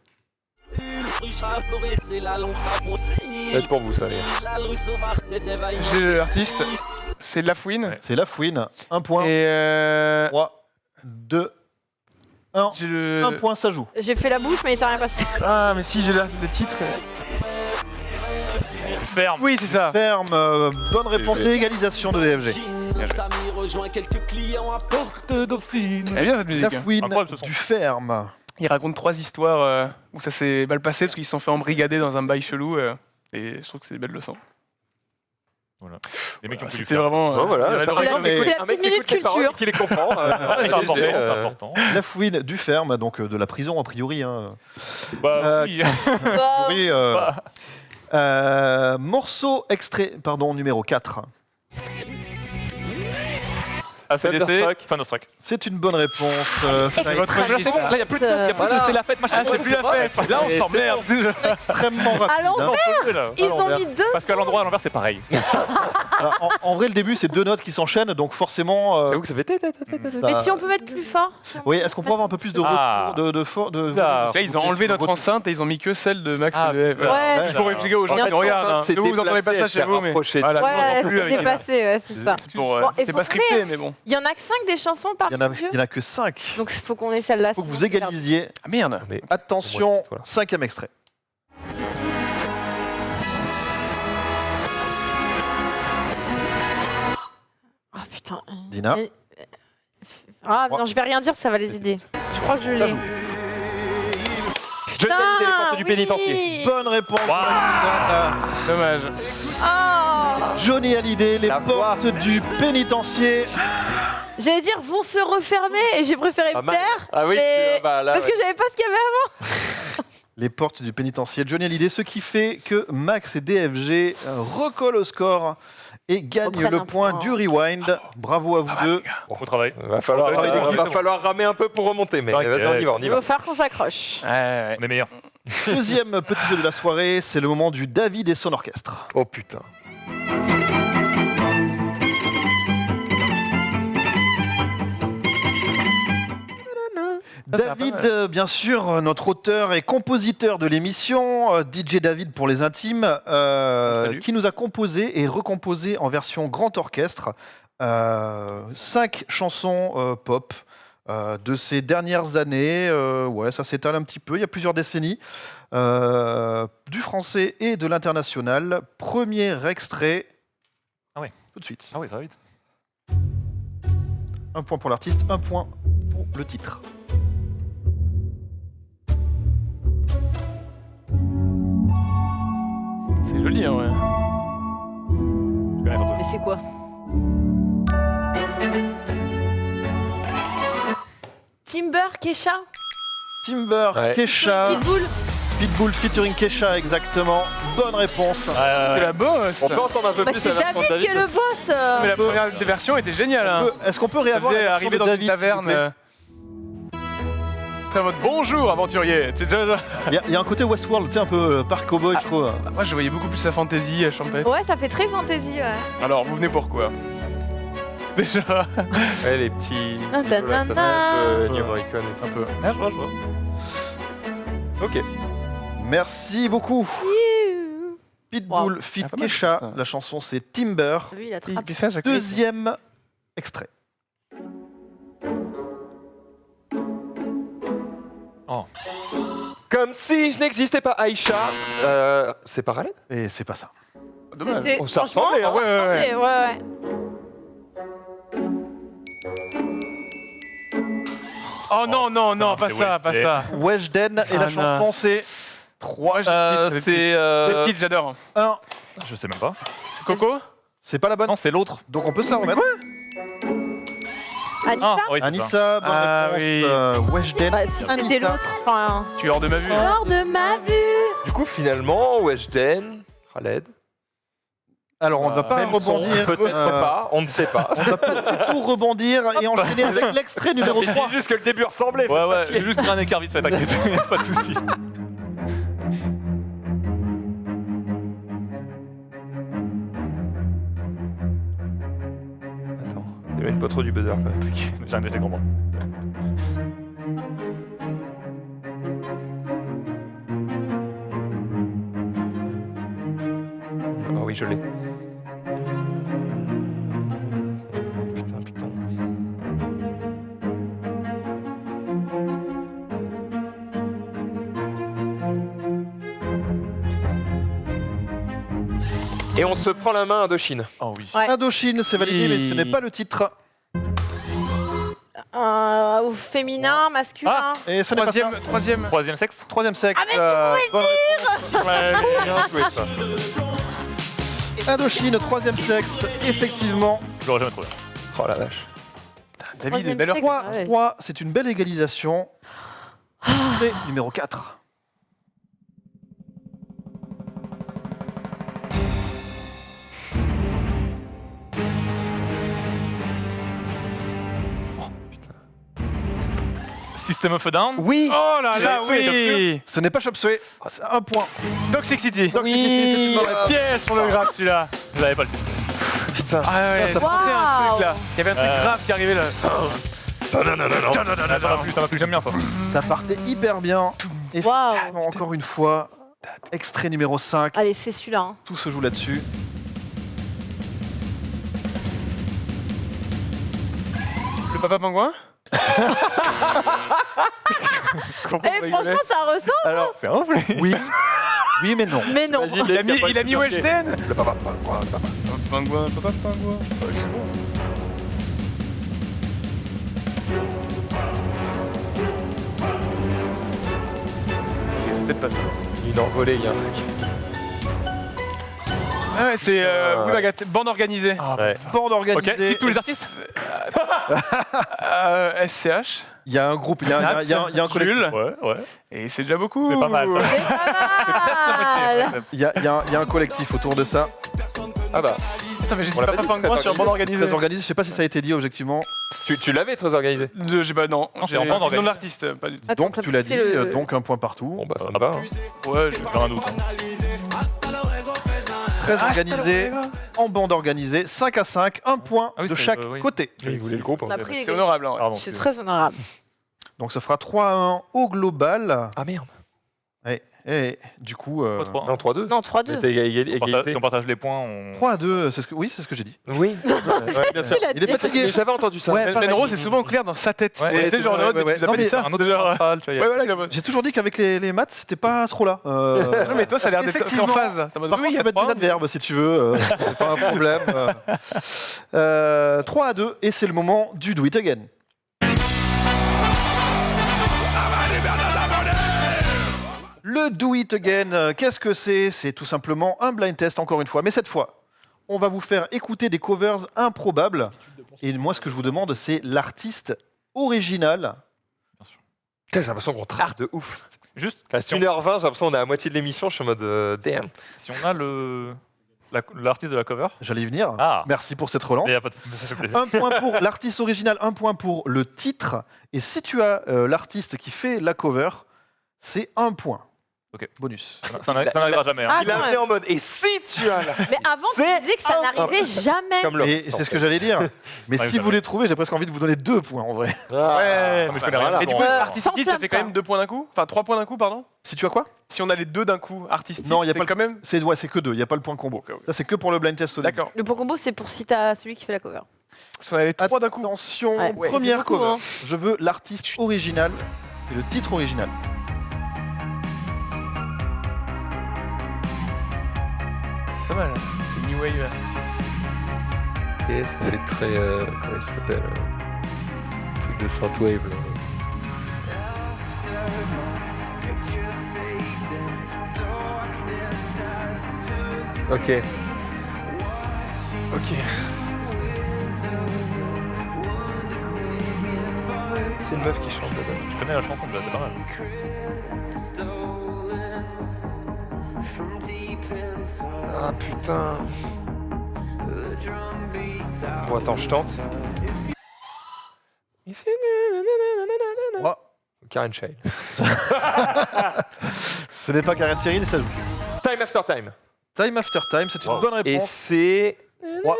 Ça va être pour vous, ça, les gars. J'ai l'artiste, c'est Lafouine. C'est Lafouine. 1 point. Et 3, 2, 1. j'ai le. 1 point, ça joue. J'ai fait la bouche, mais il s'est rien passé. Ah, mais si, j'ai le titre. Ferme. Oui, c'est ça. Ferme. Bonne réponse et égalisation de DFG. Elle est bien cette musique. hein. Lafouine Incroyable, ce son. du Ferme. Il raconte 3 histoires où ça s'est mal passé parce qu'ils se sont fait embrigader dans un bail chelou. Et je trouve que c'est des belles leçons. Les mecs qui ont pu lui C'était faire. vraiment. Bon, voilà, il y avait ça le fait règle, un mec mais- C'est la un mec petite qui écoute les minute paroles et culture. qui les comprend. C'est important, c'est important. Lafouine du Ferme, donc de la prison a priori. Hein. Bah oui. Bah, Oui, morceau extrait, pardon, numéro 4. ACDC, Thunderstruck. C'est une bonne réponse. Ça a été votre Là, c'est bon, là, il n'y a plus de teuf, il y a plus de c'est la fête, machin. Ah, c'est plus la fête. Là, on s'emmerde. extrêmement rapide. À l'envers, hein. ils ont l'envers. mis 2. Parce qu'à l'endroit, à l'envers, c'est pareil. Alors, en vrai, le début, c'est 2 notes qui s'enchaînent, donc forcément. J'avoue que ça fait tête. Mais ça- si on peut mettre plus fort. si on Oui, peut est-ce qu'on peut avoir un peu plus de retour Ah. de Ça. Là, ils ont enlevé notre enceinte et ils ont mis que celle de Max Ah, et de Eve. Ouais, Juste pour expliquer aux gens Bien qui sûr. nous regardent. hein. C'est Vous entendez pas ça déplacé, chez vous, mais. rapproché. Voilà, nous, on Ouais, entend plus c'est avec dépassé, ouais, c'est ça. C'est pour, Bon, et c'est faut pas trouver- scripté, mais bon. Il y en a que 5 des chansons par Il jeu. y en a que 5. Donc il faut qu'on ait celle-là. Il faut que sinon vous c'est perdu. égalisiez. Ah merde. Mais Attention, Voilà. 5e extrait. Oh putain. Dina. Ah non, je vais rien dire, ça va les aider. Je crois que je l'ai. Johnny Hallyday, les portes Putain, du oui. pénitencier. Bonne réponse. Dommage. Oh Johnny Hallyday, les La voix. portes du pénitencier. J'allais dire vont se refermer et j'ai préféré Pas me mal. taire. Ah oui, mais- bah là, Parce ouais. que j'avais pas ce qu'il y avait avant. Les portes du pénitencier. Johnny Hallyday, ce qui fait que Max et DFG recollent au score et gagnent Reprennent le un point point. du rewind. Bravo à vous deux. Bon travail. Va falloir, Travail d'équipe. va falloir ramer un peu pour remonter, mais T'inquiète. vas-y, on y va, on y Il va. va falloir qu'on s'accroche. Ouais. On est meilleurs. Deuxième petit jeu de la soirée, c'est le moment du David et son orchestre. Oh putain. Ça va David, pas mal. bien sûr, notre auteur et compositeur de l'émission, DJ David pour les intimes, Salut. qui nous a composé et recomposé en version grand orchestre 5 chansons pop de ces dernières années. Ouais, ça s'étale un petit peu, il y a plusieurs décennies. Du français et de l'international. Premier extrait. Ah ouais. Tout de suite. Ah oui, ça va vite. 1 point pour l'artiste, 1 point pour le titre. C'est joli, hein, ouais. Je connais pas Mais c'est quoi Timber, Kesha, Timber, Ouais. Kesha, Pitbull. Pitbull featuring Kesha, exactement. Bonne réponse. C'est la bosse. On peut entendre un peu Bah, plus c'est la version de David qui est David. le boss. Mais la première des versions était géniale. Hein. Est-ce qu'on peut Ça réavoir faisait la version arriver de dans David, une taverne. s'il vous plaît Très votre bonjour aventurier. C'est déjà- Il y a un côté Westworld, tu sais, un peu parc cowboy, je trouve. Moi je voyais beaucoup plus la fantasy à Champagne. Ouais, ça fait très fantasy, ouais. Alors vous venez pourquoi Déjà. Ouais, les petits. Ah, voilà, ça fait un peu nanana. New Morricone et tout. Un peu. Ah, je vois, je vois. Ok. Merci beaucoup. Youhou. Pitbull Wow. feat Ah, pas mal, Kesha. ça. La chanson, c'est Timber. Lui, il a Petit trappé. message à Chris. Deuxième extrait. Comme si je n'existais pas, Aïcha. C'est parallèle. Et c'est pas ça. Dommage. C'était Oh, ça franchement, ressemblait, hein. ça Ouais, ouais, ressemblait, ouais. Oh non, non, non, putain, pas c'est ça, pas Wednesday. ça. Weshden et la Ah, chanson, c'est 3, C'est. Le titre, j'adore. 1. Je sais même pas. C'est Coco C'est pas la bonne. Non, c'est l'autre. Donc on peut se la remettre. Anissa Ah, oui, c'est ça. Anissa, bonne Ah, réponse. oui. Weshden. Bah, si c'était Anissa. l'autre, enfin. Tu es hors de ma vue. Hors de ma vue. Du coup, finalement, Weshden, Khaled. Alors on ne va pas Même son, rebondir. peut-être pas, on ne sait pas. On va pas du tout rebondir et enchaîner avec l'extrait numéro Je 3. dis juste que le début ressemblait. Ouais, ouais, j'ai juste pris un écart vite fait, t'inquiète. Pas de soucis. Attends, t'éloigne pas trop du buzzer quand même. J'ai un gros moment. je l'ai. Putain. Et on se prend la main Indochine. Oh oui. Ouais. Indochine, c'est validé, mais ce Oui. n'est pas le titre. Au féminin, masculin. Et ce n'est pas ça. Troisième. Troisième sexe. Troisième sexe. Ah, mais tu bonne réponse. Ouais, bien joué ça. Indochine, troisième sexe, effectivement. Je l'aurais jamais trouvé. Oh la vache. David, Troisième belle heure. sexe. 3, ouais. 3, c'est une belle égalisation. Et numéro 4. System of a Down. Oui. Oh là là, oui. Ce n'est pas Chop Suey, c'est un point. Toxic City. Donc, c'est une bonne réponse. Pièce sur le graphe celui-là. Je l'avais pas le titre. Putain. Ah ouais, Ça ça sentait un truc là. Il y avait un truc Ouais. grave qui arrivait là. Ah, ça m'a plu, j'aime bien ça. Ça partait hyper bien. Et Waouh. finalement, encore une fois, extrait numéro 5. Allez, c'est celui-là. Hein. Tout se joue là-dessus. Le papa pingouin. Eh, franchement, ça ressemble. Alors, C'est un flé. oui, oui, mais non. Mais non. Il a mis Weshden. Le papa, papa. Pingouin, papa pingouin. C'est peut-être pas ça. Il est envolé, il y a un truc. Ah ouais, c'est oui, Baguette, bande organisée. Ouais. Bande organisée. Ok, cite tous les artistes. SCH. Il y a un groupe, il y a un collectif. Jules. Ouais. Et c'est déjà beaucoup. C'est pas mal, ça. C'est pas mal. Il y a un collectif autour de ça. Ah bah, Putain, mais j'ai dit On l'a pas papa dit, pingouin très sur bande organisée. Très organisé, je sais pas si ça a été dit objectivement. tu l'avais très organisé. J'ai pas, non. Non, c'est J'ai en le bande nom de organisée. l'artiste, pas du tout. Attends, Donc tu l'as dit, c'est le- donc un point partout. Bon bah ça me va. hein. Ouais, J'ai un doute. Très organisé, en bande organisée, 5 à 5, un point Ah oui, de c'est- chaque oui. côté. Il voulait le groupe. On a pris les c'est honorable. Hein, ouais. Pardon. C'est très honorable. Donc ça fera 3 à 1 au global. Ah merde. Et du coup, Pas 3. Non, 3-2. Non, 3-2. C'était égalité. Si on partage les points, on. 3 à 2, c'est ce que j'ai dit. Oui. Ouais, bien sûr. Il a Il est dit. fatigué. Mais j'avais entendu ça. Ouais, Ben pareil. Rose, c'est souvent clair dans sa tête. Ouais, Et c'est c'est genre ça, l'autre, ouais, ouais. tu Non, appelles mais ça. Un autre Genre, central, tu vois. ouais, voilà, il a- J'ai toujours dit qu'avec les maths, c'était pas trop là. Non, mais toi, ça a l'air d'être Effectivement. en phase. T'es en mode, Par oui, contre, il y je a peux mettre trois, des adverbes si tu veux, c'est pas un problème. 3 à 2, et c'est le moment du Do It Again. Le Do It Again, qu'est-ce que c'est? C'est tout simplement un blind test, encore une fois. Mais cette fois, on va vous faire écouter des covers improbables. Et moi, ce que je vous demande, c'est l'artiste original. Putain, j'ai l'impression qu'on trappe de ouf. Juste, Reste 1h20, j'ai l'impression qu'on est à la moitié de l'émission, je suis en mode damn. si on a l'artiste de la cover. J'allais y venir. Ah. Merci pour cette relance. Mais y a pas de... Ça fait plaisir. Un point pour l'artiste original, un point pour le titre. Et si tu as l'artiste qui fait la cover, c'est un point. Ok. Bonus. Ça n'arrivera jamais. Hein. Ah, Il a Attends, amené en mode et si tu as là Mais avant, tu C'est disais que ça n'arrivait jamais. Comme l'homme. Et c'est ce que j'allais dire. Mais Ouais, si jamais. vous les trouvez, j'ai presque envie de vous donner 2 points en vrai. Ouais, mais je connais rien. Et du coup, Bon. artistique, ça fait quand même 2 points d'un coup. Enfin, 3 points d'un coup, pardon. Si tu as quoi? Si on a les deux d'un coup, artistique, Non, y a c'est pas le- quand même. C'est que 2, il n'y a pas le point combo. Ok, ok. Ça, c'est que pour le blind test au début. D'accord. Le point combo, c'est pour si t'as celui qui fait la cover. Si on a les 3 d'un coup. Attention, Ouais. première C'est beaucoup, cover. hein. Je veux l'artiste original et le titre original. C'est pas mal. C'est New Wave. Et ça fait très. Comment il s'appelle truc de Synthwave là. Ok. Ok. C'est une meuf qui chante là-bas. Je connais la chanson, c'est pas mal. Ah putain. Bon attends, je tente. Oh, Karen Shine. ce n'est pas Karen Cheryl, ça joue. Time after time. Time After Time, c'est une Wow. bonne Et réponse. c'est. Trois.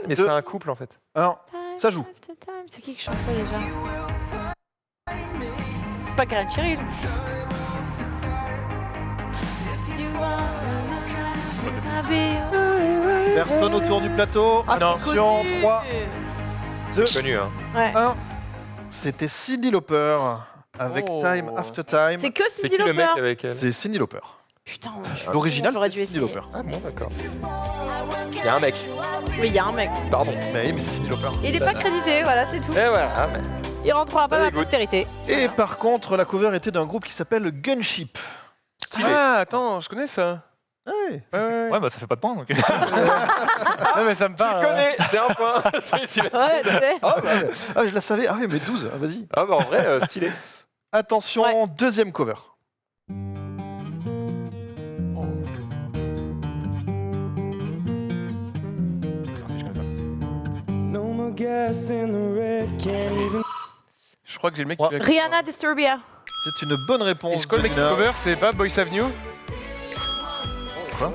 Mais c'est un couple en fait. Alors, ça joue. Time after time. C'est qui chante ça déjà? Pas Karen Cheryl. Je Personne autour du plateau. Ah, non. Attention, 3, C'est connu, hein. 1. C'était Cyndi Lauper avec Oh. Time After Time. C'est que C'est Cyndi qui le mec Lauper. avec elle? C'est Cyndi Lauper. Putain, L'original, j'aurais c'est dû Cyndi essayer. Lauper. Ah bon, d'accord. Il y a un mec. Oui, il y a un mec. Pardon. Mais c'est Cyndi Lauper. Il est pas crédité, voilà, c'est tout. Et voilà. Ah, mais- Il rentrera pas dans la Allez, good. postérité. Et par contre, la cover était d'un groupe qui s'appelle Gunship. Stylé. Ah, attends, je connais ça. Ouais. Ouais. Ouais, bah ça fait pas de point. Donc. Ah, mais ça me Tu parle. le connais, c'est un point. Tu l'as- Ouais, tu sais. Ah, je la savais. Ah oui, mais 12, vas-y. Ah bah en vrai, stylé. Attention, deuxième cover. Si je connais ça. No more gas in the red, can't even. Je crois que j'ai le mec Ouais. qui l'a. Rihanna Disturbia. C'est une bonne Et réponse. je crois que le mec qui Nina. cover, c'est pas Boys Avenue. Quoi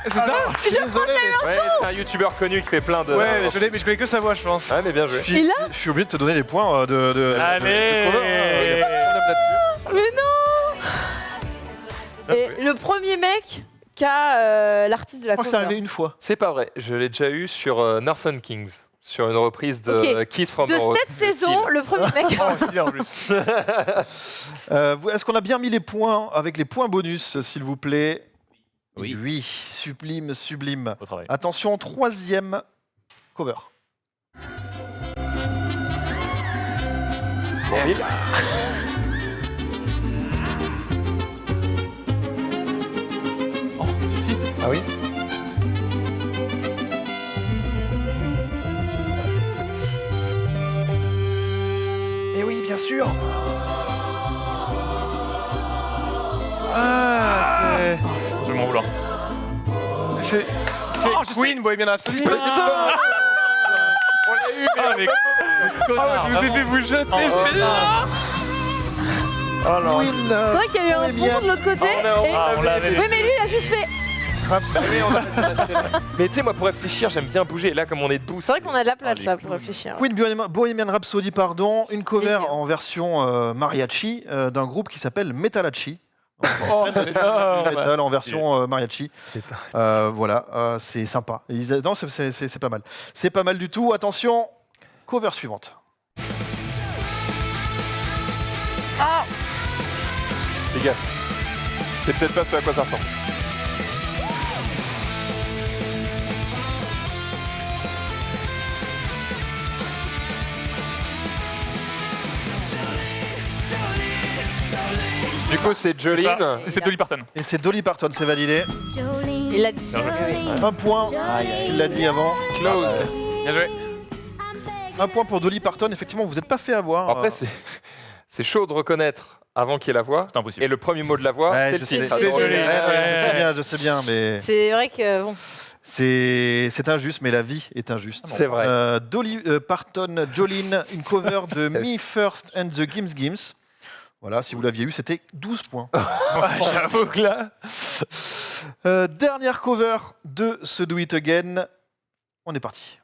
C'est ça Désolé, mais Ouais, c'est un youtubeur connu qui fait plein de. Ouais, mais je connais que sa voix, je pense. Ah, mais bien joué. Il je suis obligé de te donner les points de Allez. de cover, hein. Y a pas de problème là-dessus. Mais non. Et le premier mec qui a l'artiste de la Je crois que c'est cover. arrivé une fois. C'est pas vrai. Je l'ai déjà eu sur Northern Kings, sur une reprise de Ok. Kiss from De the Road. cette saison, le premier mec. Oh, stylé en plus. Est-ce qu'on a bien mis les points avec les points bonus, s'il vous plaît? Oui. Oui, sublime, sublime. Au travail. Attention, troisième cover. Bourvil. Oh, si. Ah oui. Eh oui, bien sûr. Ah, Je vais m'en vouloir. c'est. C'est Queen, Bohemian Rhapsody. On l'a eu, mais Ah, je vous ai fait vous jeter. je fais- Oh non. Queen, C'est vrai qu'il y a eu un Bohemian. pont de l'autre côté. on l'avait. Oui, mais lui, il a juste fait. Mais tu sais, moi, pour réfléchir, j'aime bien bouger. Et là, comme on est debout, C'est vrai qu'on a de la place les là pour réfléchir. Queen Bohemian Rhapsody, pardon, une cover Plaisir. en version mariachi d'un groupe qui s'appelle Metalachi. Oh, Du métal en version mariachi. Voilà, c'est sympa. Non, c'est pas mal. C'est pas mal du tout. Attention, cover suivante. les gars, c'est peut-être pas ce à quoi ça ressemble. Du coup, c'est Jolene. C'est Dolly Parton. Et c'est Dolly Parton, c'est validé. Il l'a dit. Un point, il l'a dit avant. Close. Bien joué. Un point pour Dolly Parton. Effectivement, vous n'êtes pas fait avoir. Après, c'est chaud de reconnaître avant qu'il y ait la voix. C'est impossible. Et le premier mot de la voix, Ouais, c'est je le sais, titre. c'est ouais, joli. je sais bien, mais C'est vrai que bon. c'est injuste, mais la vie est injuste. C'est vrai. Dolly Parton, Jolene, une cover de Me First and the Gims Gims. Voilà, si vous l'aviez eu, c'était 12 points. J'avoue que là. Dernière cover de ce Do It Again. On est parti.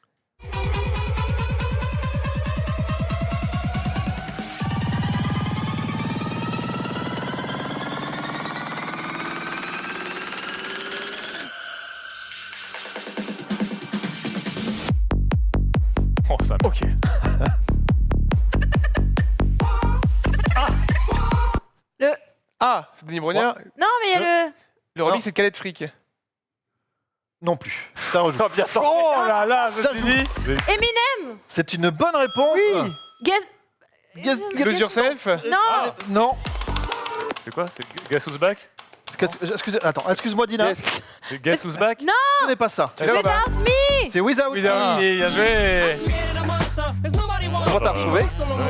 Oh, ça. Ok. Le. Ah, c'est Denis Brognard. Non, mais il y a le. Le remix, c'est Calais de fric. Non plus. Ça rejoue. Oh là là, Ça je me suis dit. Eminem. C'est une bonne réponse. Oui. Guess. Lose Yourself. Non. Non. C'est quoi? C'est Guess Who's Back? Excuse-moi Dina. Yes. C'est Guess Who's Back? Ce n'est pas ça. Without me. C'est Without Oui, Me. bien joué. Comment t'as retrouvé?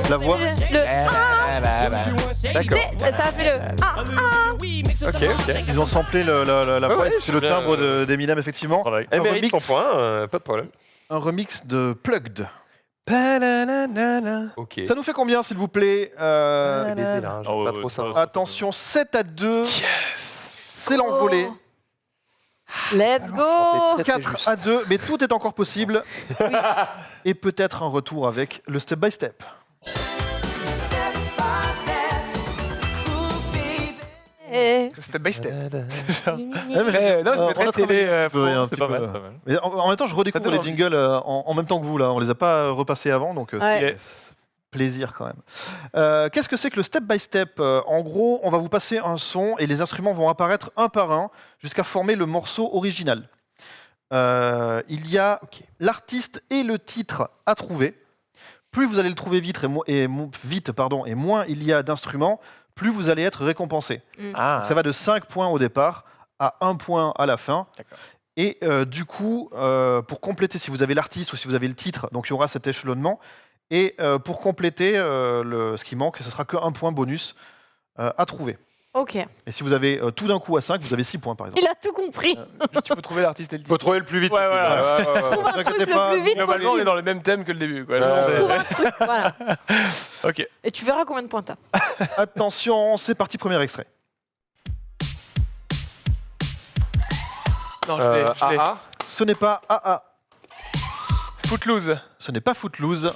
La voix. D'accord. Ça a fait le. Ok. Ils ont samplé la voix. ouais, C'est le c'est bien. timbre d'Eminem, effectivement. Travail. Elle Un mérite son remix. point, pas de problème. Un remix de Plugged. Ok. Ça nous fait combien, s'il vous plaît Baiser, là, Oh, pas ouais, trop ça simple. va. Attention, 7-2. C'est l'envolée. Let's go. Très, très 4 juste. à 2, mais tout est encore possible. Et peut-être un retour avec le step by step. Eh. Step by step. Ni. Non, c'est on a très travaillé télé. un petit peu, un C'est petit pas peu. mal, c'est pas mal. Mais en même temps, je redécouvre Ça les donne jingles en même temps que vous, là. On les a pas repassés avant, donc Ouais. Yes. plaisir quand même. Qu'est-ce que c'est que le step by step? En gros, on va vous passer un son et les instruments vont apparaître un par un jusqu'à former le morceau original. Il y a l'artiste et le titre à trouver. Plus vous allez le trouver vite et moins il y a d'instruments, plus vous allez être récompensé. Ah, Ça va de 5 points au départ à 1 point à la fin. D'accord. Et du coup, pour compléter, si vous avez l'artiste ou si vous avez le titre, donc il y aura cet échelonnement. Et pour compléter ce qui manque, ce sera que 1 point bonus à trouver. Ok. Et si vous avez tout d'un coup à 5, vous avez 6 points par exemple. Il a tout compris. juste, il faut trouver l'artiste et le Faut titre. trouver le plus vite. Ouais, possible. voilà. Trouve un vous truc inquiétez le pas, plus vite Globalement, on est possible. dans le même thème que le début. Quoi. Trouve un truc, voilà. Ok. Et tu verras combien de points t'as. Attention, c'est parti, premier extrait. Non, je l'ai. AA. Ce n'est pas AA, Footloose. ce n'est pas Footloose,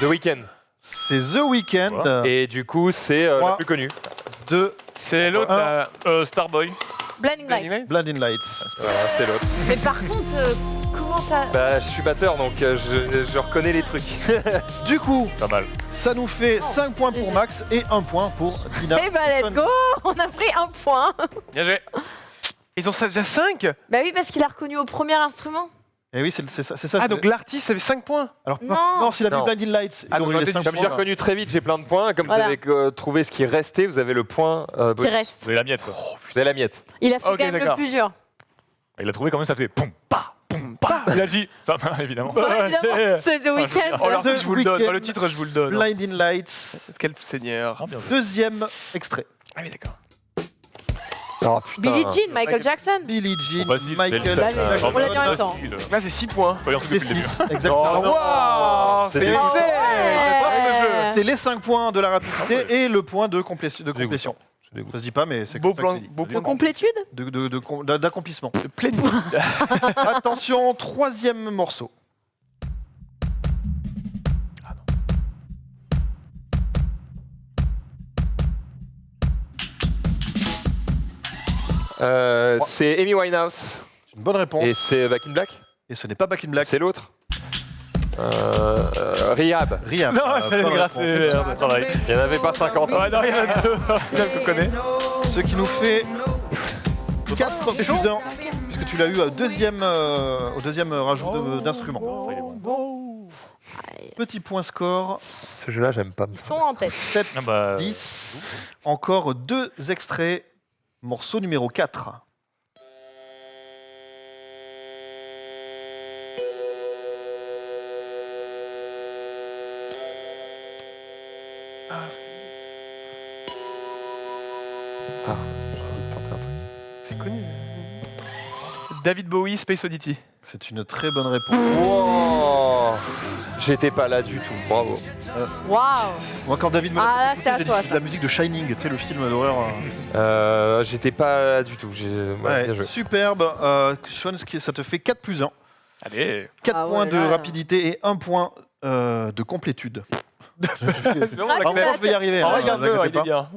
The Weeknd. c'est The Weeknd Voilà. Et du coup, c'est Trois. la plus connue. de C'est l'autre. Starboy. Blinding Lights. Blinding Lights. Voilà, c'est l'autre. Mais par contre, comment t'as. Bah, je suis batteur, donc je reconnais les trucs. Du coup, Pas mal. ça nous fait 5 points pour Max et 1 point pour Tina. Eh bah, let's go. On a pris 1 point. Bien joué. Ils ont ça déjà 5. Bah oui, parce qu'il a reconnu au premier instrument. Et oui, c'est ça. Ah, donc l'artiste avait 5 points. Alors, Non. s'il a vu Non. Blinding Lights, il Ah, donc aurait eu j'aurais les été 5 Comme j'ai points. reconnu très vite, j'ai plein de points. Comme Voilà. vous avez trouvé ce qui restait, vous avez le point. Qui bonus. reste. Vous avez la miette, quoi. Vous avez la miette. Il a fait Ok, quand même le d'accord. plus dur. Il a trouvé quand même, ça faisait poum, pa, poum, pa. Il a dit, ça, évidemment. Ouais, évidemment, c'est The Weeknd. Oh, l'artiste, The je vous le donne. Weeknd. Pas le titre, je vous le donne. Blinding Lights, Quel seigneur. Ah, bien joué. deuxième extrait. Ah oui, d'accord. Oh putain. Billie Jean, Michael Jackson. Billie Jean, Bon, vas-y, Michael c'est le Allez, Jackson. on l'a dit en même temps. Là, c'est 6 points. Voyons tout C'est depuis le début. 6, exactement. non. Waouh, C'est c'est des- Ouais. C'est les 5 points de la rapidité et le point de complétion. Ça se dit pas, mais c'est Beau comme ça que plan, c'est dit. beau En plan complétude. D'accomplissement. de plénitude. Attention, troisième morceau. C'est Amy Winehouse. C'est une bonne réponse. Et c'est Back in Black. Et ce n'est pas Back in Black. C'est l'autre. Rehab. Rihab. Non, j'allais Bonne graffer, réponse. merde, travail. Il n'y en avait pas 50. Ouais, non, il y en a deux. C'est là que je connais. Ce qui nous fait 4 plus 1, puisque tu l'as eu au deuxième rajout d'instruments. Petit point score, Ce jeu-là, j'aime pas. Ils sont en tête. 7, Ah bah, 10. Encore 2 extraits. Morceau numéro 4. Ah, j'ai envie de tenter un truc. C'est connu. David Bowie, Space Oddity. C'est une très bonne réponse. Wow. J'étais pas là du tout, bravo. Waouh. Moi, quand David me Ah, là, l'a c'est à j'ai dit, toi, c'est de la musique de Shining, tu sais, le film d'horreur. J'étais pas là du tout. Ouais, bien joué. Superbe. Sean, ça te fait 4 plus 1. Allez. 4 Ah ouais, points de là. rapidité et 1 point de complétude. C'est vraiment Ah, Alors, la moi, je vais y arriver. Oh, hein, regarde vous inquiétez il est pas. bien.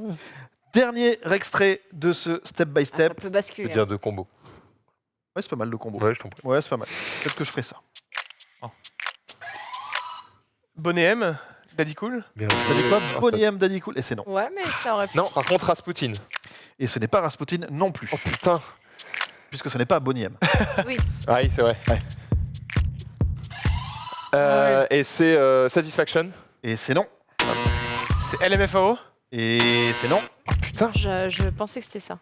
Dernier extrait de ce step by Ah, ça step. peut Je veux basculer. dire de combo. Ouais, c'est pas mal le combo. Ouais, je t'en prie. Ouais, c'est pas mal. Peut-être que je ferai ça. Bonnet M, Daddy Cool. Bien T'as dit joué. quoi Ah, Bonnie M, Daddy Cool. Et c'est non. Ouais, mais ça aurait pu. Non, par contre, Rasputin. Et ce n'est pas Rasputin non plus. Oh putain. Puisque ce n'est pas Bonnie M. Ah oui, c'est vrai. Ouais. Et c'est Satisfaction. Et c'est non. C'est LMFAO. Et c'est non. Putain. Je pensais que c'était ça.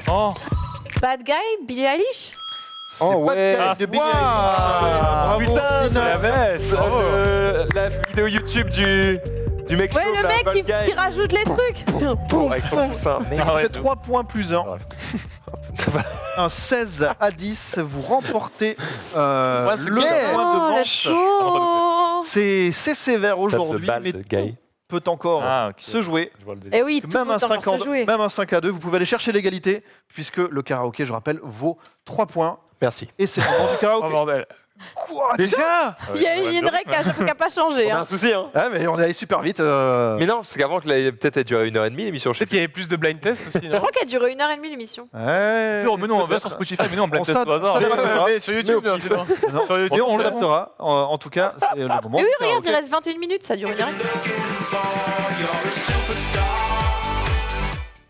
Oh, Bad Guy, Billie Eilish. C'est Oh pas ouais. de Guy de Billie wow. Eilish. Bravo, putain, Tina. c'est la veste. Bravo. La vidéo YouTube du mec Ouais, chauve, le là, mec Bad qui Guy. rajoute les trucs. Avec son coussin. Ça fait Arrête. 3 points plus 1. Un 16 à 10. Vous remportez Ouais, c'est le bien. point de Oh, manche. let's go. C'est sévère aujourd'hui, Balle mais de tout Guy. peut encore Ah, ok. se jouer. Je vois le délire. Eh oui, tout Même peut un, encore 5 se jouer. même un 5 à 2, vous pouvez aller chercher l'égalité, puisque le karaoké, je rappelle, vaut 3 points. Merci. Et c'est le moment du Oh karaoké. bordel. Quoi? Déjà Il y a une règle qui n'a pas changé. On a Hein. un souci, hein. Ah, mais on est allé super vite. Mais non, parce qu'avant, peut-être elle durait 1h30 l'émission. Peut-être qu'il y avait plus de blind test aussi. Je crois qu'elle a duré 1h30 l'émission. Ouais, Mais non, on va peut-être. sur Spotify, mais non, on blind On test au hasard. s'adaptera. Mais sur YouTube, bien sûr. Non, Sur YouTube, et on c'est l'adaptera. En tout cas, c'est le moment. Mais oui, du regarde, il karaoké. reste 21 minutes, ça dure 1h30.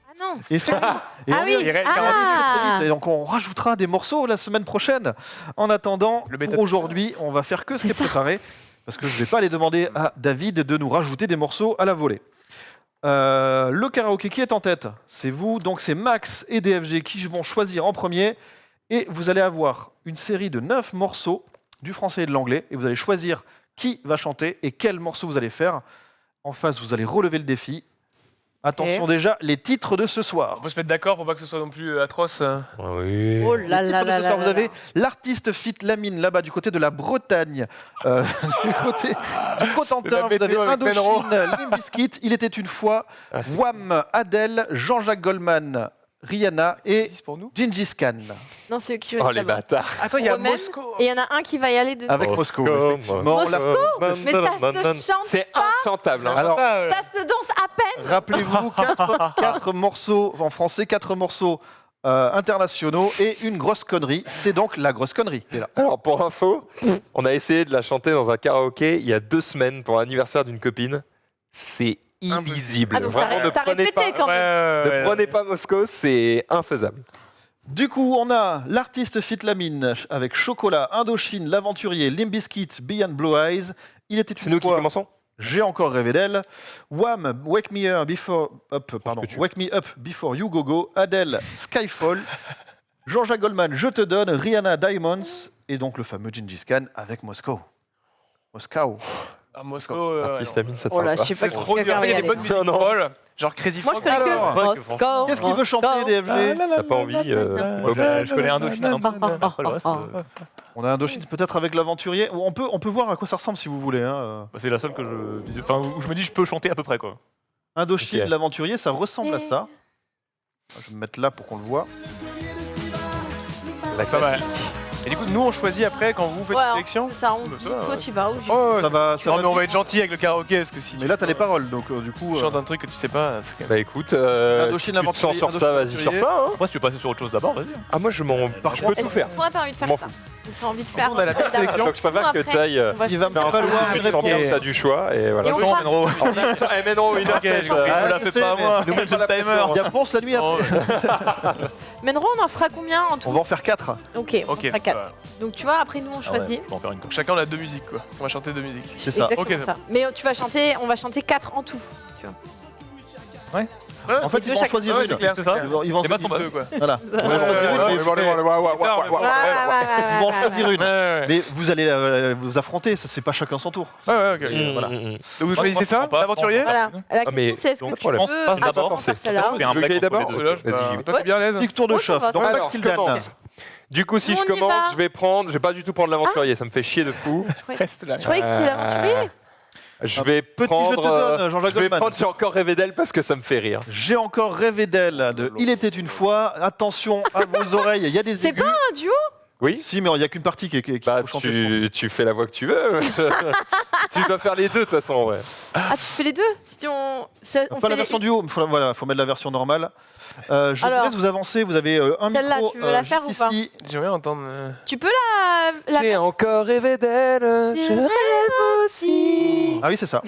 Ah non. Effectivement. Et Ah on oui. y il reste Ah. Et donc on rajoutera des morceaux la semaine prochaine. En attendant, Le bêta- pour aujourd'hui, on va faire que ce qui est C'est ça. préparé, parce que je ne vais pas aller demander à David de nous rajouter des morceaux à la volée. Le karaoké qui est en tête, c'est vous, donc c'est Max et DFG qui vont choisir en premier, et vous allez avoir une série de 9 morceaux du français et de l'anglais, et vous allez choisir qui va chanter et quel morceau vous allez faire. En face, vous allez relever le défi. Attention déjà, les titres de ce soir. On peut se mettre d'accord pour pas que ce soit non plus atroce. Oui. Oh Les là titres là de là ce là soir, vous là. avez l'artiste Fit Lamine là-bas du côté de la Bretagne, du côté du Cotentin, vous avez météo avec Menro. Indochine, Limp Bizkit, Il était une fois, Ah, c'est- Wham, Adele, Jean-Jacques Goldman, Rihanna et C'est pour nous. Gengis Khan Non, c'est eux qui Oh choisissent les d'abord. bâtards. Attends, il y a Romaine. Moscou. Et il y en a un qui va y aller de avec Moscou. effectivement. On l'a- Mais ça se chante, C'est inchantable. Hein. Alors, ça se danse à peine. rappelez-vous, 4 morceaux en français, 4 morceaux internationaux et une grosse connerie. C'est donc la grosse connerie qui est là. Alors pour info, on a essayé de la chanter dans un karaoké il y a 2 semaines pour l'anniversaire d'une copine. C'est illisible. Ah, donc Vraiment, ne t'as prenez répété pas, quand même. ne prenez pas Moscou, c'est infaisable. Du coup, on a l'artiste Fit Lamine avec Chocolat, Indochine, L'Aventurier, Limp Bizkit, Beyond Blue Eyes. Il était C'est une nous qui fois. commençons. J'ai encore rêvé d'elle. Wham, Wake Me Up Before que tu- Wake Me Up Before You Go Go. Adele, Skyfall. Jean-Jacques Goldman, Je te donne. Rihanna, Diamonds. Et donc le fameux Gengis Khan avec Moscow. Moscow. Ah, Moscou. Artiste Amine, ça te Oh là, parle pas. je sais pas C'est qui trop dur. quelqu'un va Il y y a des aller. bonnes musiques Non, non. drôles. Genre Crazy Moi, je Frog. connais Alors, que Moscow. Qu'est-ce qu'il veut chanter, DFG T'as pas envie Moi, je connais Indochine un peu. Après, le reste, On a Indochine peut-être avec l'aventurier. On peut voir à quoi ça ressemble si vous voulez. Hein. bah, c'est la seule que je. Enfin, où je me dis, je peux chanter à peu près, quoi. Indochine, Ok. l'aventurier, ça ressemble à ça. Je vais me mettre là pour qu'on le voit. La C'est pas mal. classique. Et du coup, nous, on choisit après quand vous faites Ouais, une sélection. c'est ça, on Bah, se ça dit, va, toi ouais. tu vas où je- Oh, Ça va, ça non, va mais on va vite. être gentil avec le karaoké parce que si Mais là, t'as les paroles, donc du coup. tu chantes un truc que tu sais pas, c'est quand même. Bah écoute, Indochine, si tu te sens l'aventurier, sur ça, vas-y sur ça. Hein. Après, si tu veux passer sur autre chose d'abord, vas-y. Ah moi je m'en... Je peux Est-ce tout que faire. Toi, t'as envie de Je faire m'en ça. fous. Donc, t'as envie de Par faire. contre, on a la celle sélection. d'avant. Donc je préfère que Après, tu ailles... on va Il va me choisir falloir un une truc. réponse. T'as du choix et voilà. Et on Attends, part. Menro. Eh mais non, une heure, Ok, c'est- je me Ah, la je fais sais, pas à mais moi. nous mettons J'ai le la timer. pression. Il y a Ponce la nuit après. Oh, Menro, on en fera combien en tout? On va en faire 4. Ok, on Ok, fera 4. voilà. Donc tu vois, après nous on Ah ouais, choisit. je vais en faire une. Donc chacun on a 2 musiques quoi. On va chanter 2 musiques. C'est ça. Exactement Ok, ça. Mais tu vas chanter, on va chanter 4 en tout. En fait, deux ils vont en chaque- choisir Ouais, une. c'est clair, C'est ça. Ils vont Les maths sont bonnes. quoi. Voilà. Ils vont en choisir une, mais- Ils vont en choisir une. Ouais, Mais vous allez vous affronter, ça c'est pas chacun son tour. ouais, ok. Voilà. Donc vous choisissez moi, je ça, comprends pas. l'aventurier Voilà. La Ah, mais question c'est est-ce donc, que tu problème. veux Passe d'abord. absolument faire celle-là? Fais un Tu veux break y aller entre les d'abord deux. Là, je Vas-y, j'y vais. Toi, t'es bien à l'aise. Petit tour de Ouais, ça chauffe. va, Donc ça va. Max Alors, Sildan. commence. Du coup, si On je y commence, va. je vais pas du tout prendre l'aventurier, ça me fait chier de fou. Reste là. Je croyais que c'était l'aventurier. Je vais Petit prendre... je te donne, Jean-Jacques je vais Goldman. prendre J'ai encore rêvé d'elle parce que ça me fait rire. J'ai encore rêvé d'elle de Il était une fois. Attention à vos oreilles, il y a des C'est aigus. pas un duo? Oui. Si, mais il n'y a qu'une partie qui Bah, faut chanter, je pense. tu fais la voix que tu veux. Tu dois faire les deux de toute façon, ouais. Ah, tu fais les deux? Si on Pas fait la version duo, faut mettre la version normale. Je vous Alors, laisse vous avancer, vous avez un celle-là, micro tu veux la faire juste ou pas ici. J'aimerais entendre. Tu peux la J'ai encore rêvé d'elle. Je rêve aussi. Ah oui, c'est ça.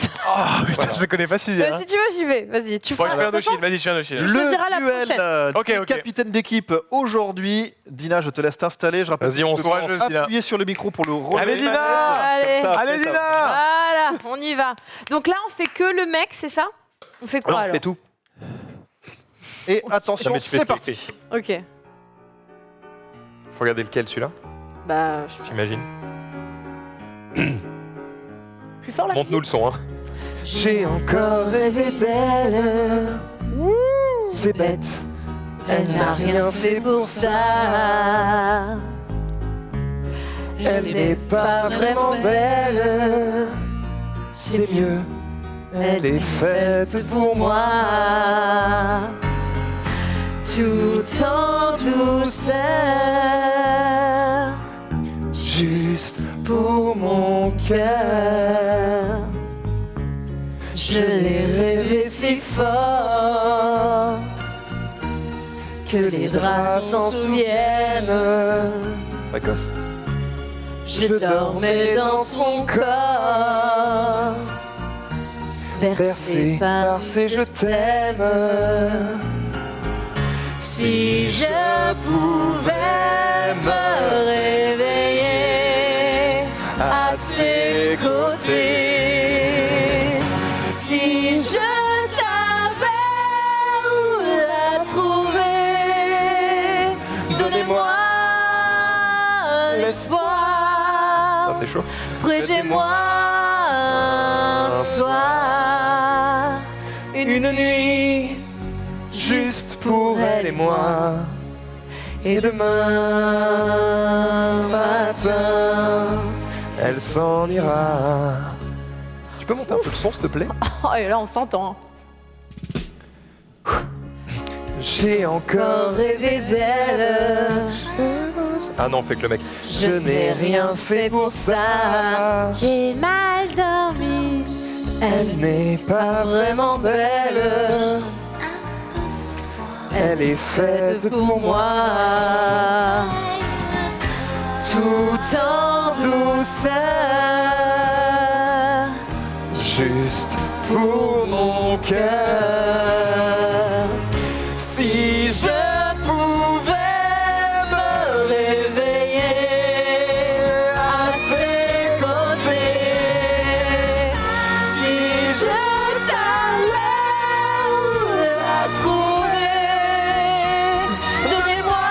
Putain, je ne connais pas celui-là. Si tu veux, j'y vais. Vas-y, tu Faut que je feras fais un de toute façon, Indochine. Vas-y, je fais un Indochine. Tu choisiras la Le duel prochaine. Ok, du ok. capitaine d'équipe aujourd'hui. Dina, je te laisse t'installer. Je rappelle Vas-y, on que se tu courageuse, peux Dina. appuyer sur le micro pour le relever. Allez, Dina. Allez. Comme ça. Allez, Après, ça Dina. Voilà, on y va. Donc là, on fait que le mec, c'est ça? On fait quoi Non, alors? fais tout. Et attention, Non, mais tu fais c'est ce qu'il parti. fait. Ok. Faut regarder lequel, celui-là, Bah, j'imagine. plus fort là. Montre-nous le son, hein. J'ai encore rêvé d'elle. C'est bête, elle n'a rien fait pour ça. Elle n'est pas vraiment belle. C'est mieux, elle est faite pour moi. Tout en douceur, juste pour mon cœur. Je l'ai rêvé si fort que les draps s'en souviennent. Précoce. Je dormais dans son corps, bercé par ses je t'aime. Si je pouvais me réveiller à ses côtés, si je savais où la trouver, donnez-moi l'espoir. Ah, c'est chaud. Prêtez-moi un soir, une nuit, juste pour elle et moi. Et demain matin, elle s'en ira. Tu peux monter un peu le son, s'il te plaît? Oh, et là, on s'entend. J'ai encore rêvé d'elle. Ah non, fait que le mec. Je n'ai rien fait pour ça. J'ai mal dormi. Elle n'est pas vraiment belle. Elle est faite pour moi. Tout en douceur. Juste pour mon cœur. Si je pouvais me réveiller à ses côtés, si je savais où la trouver, donnez-moi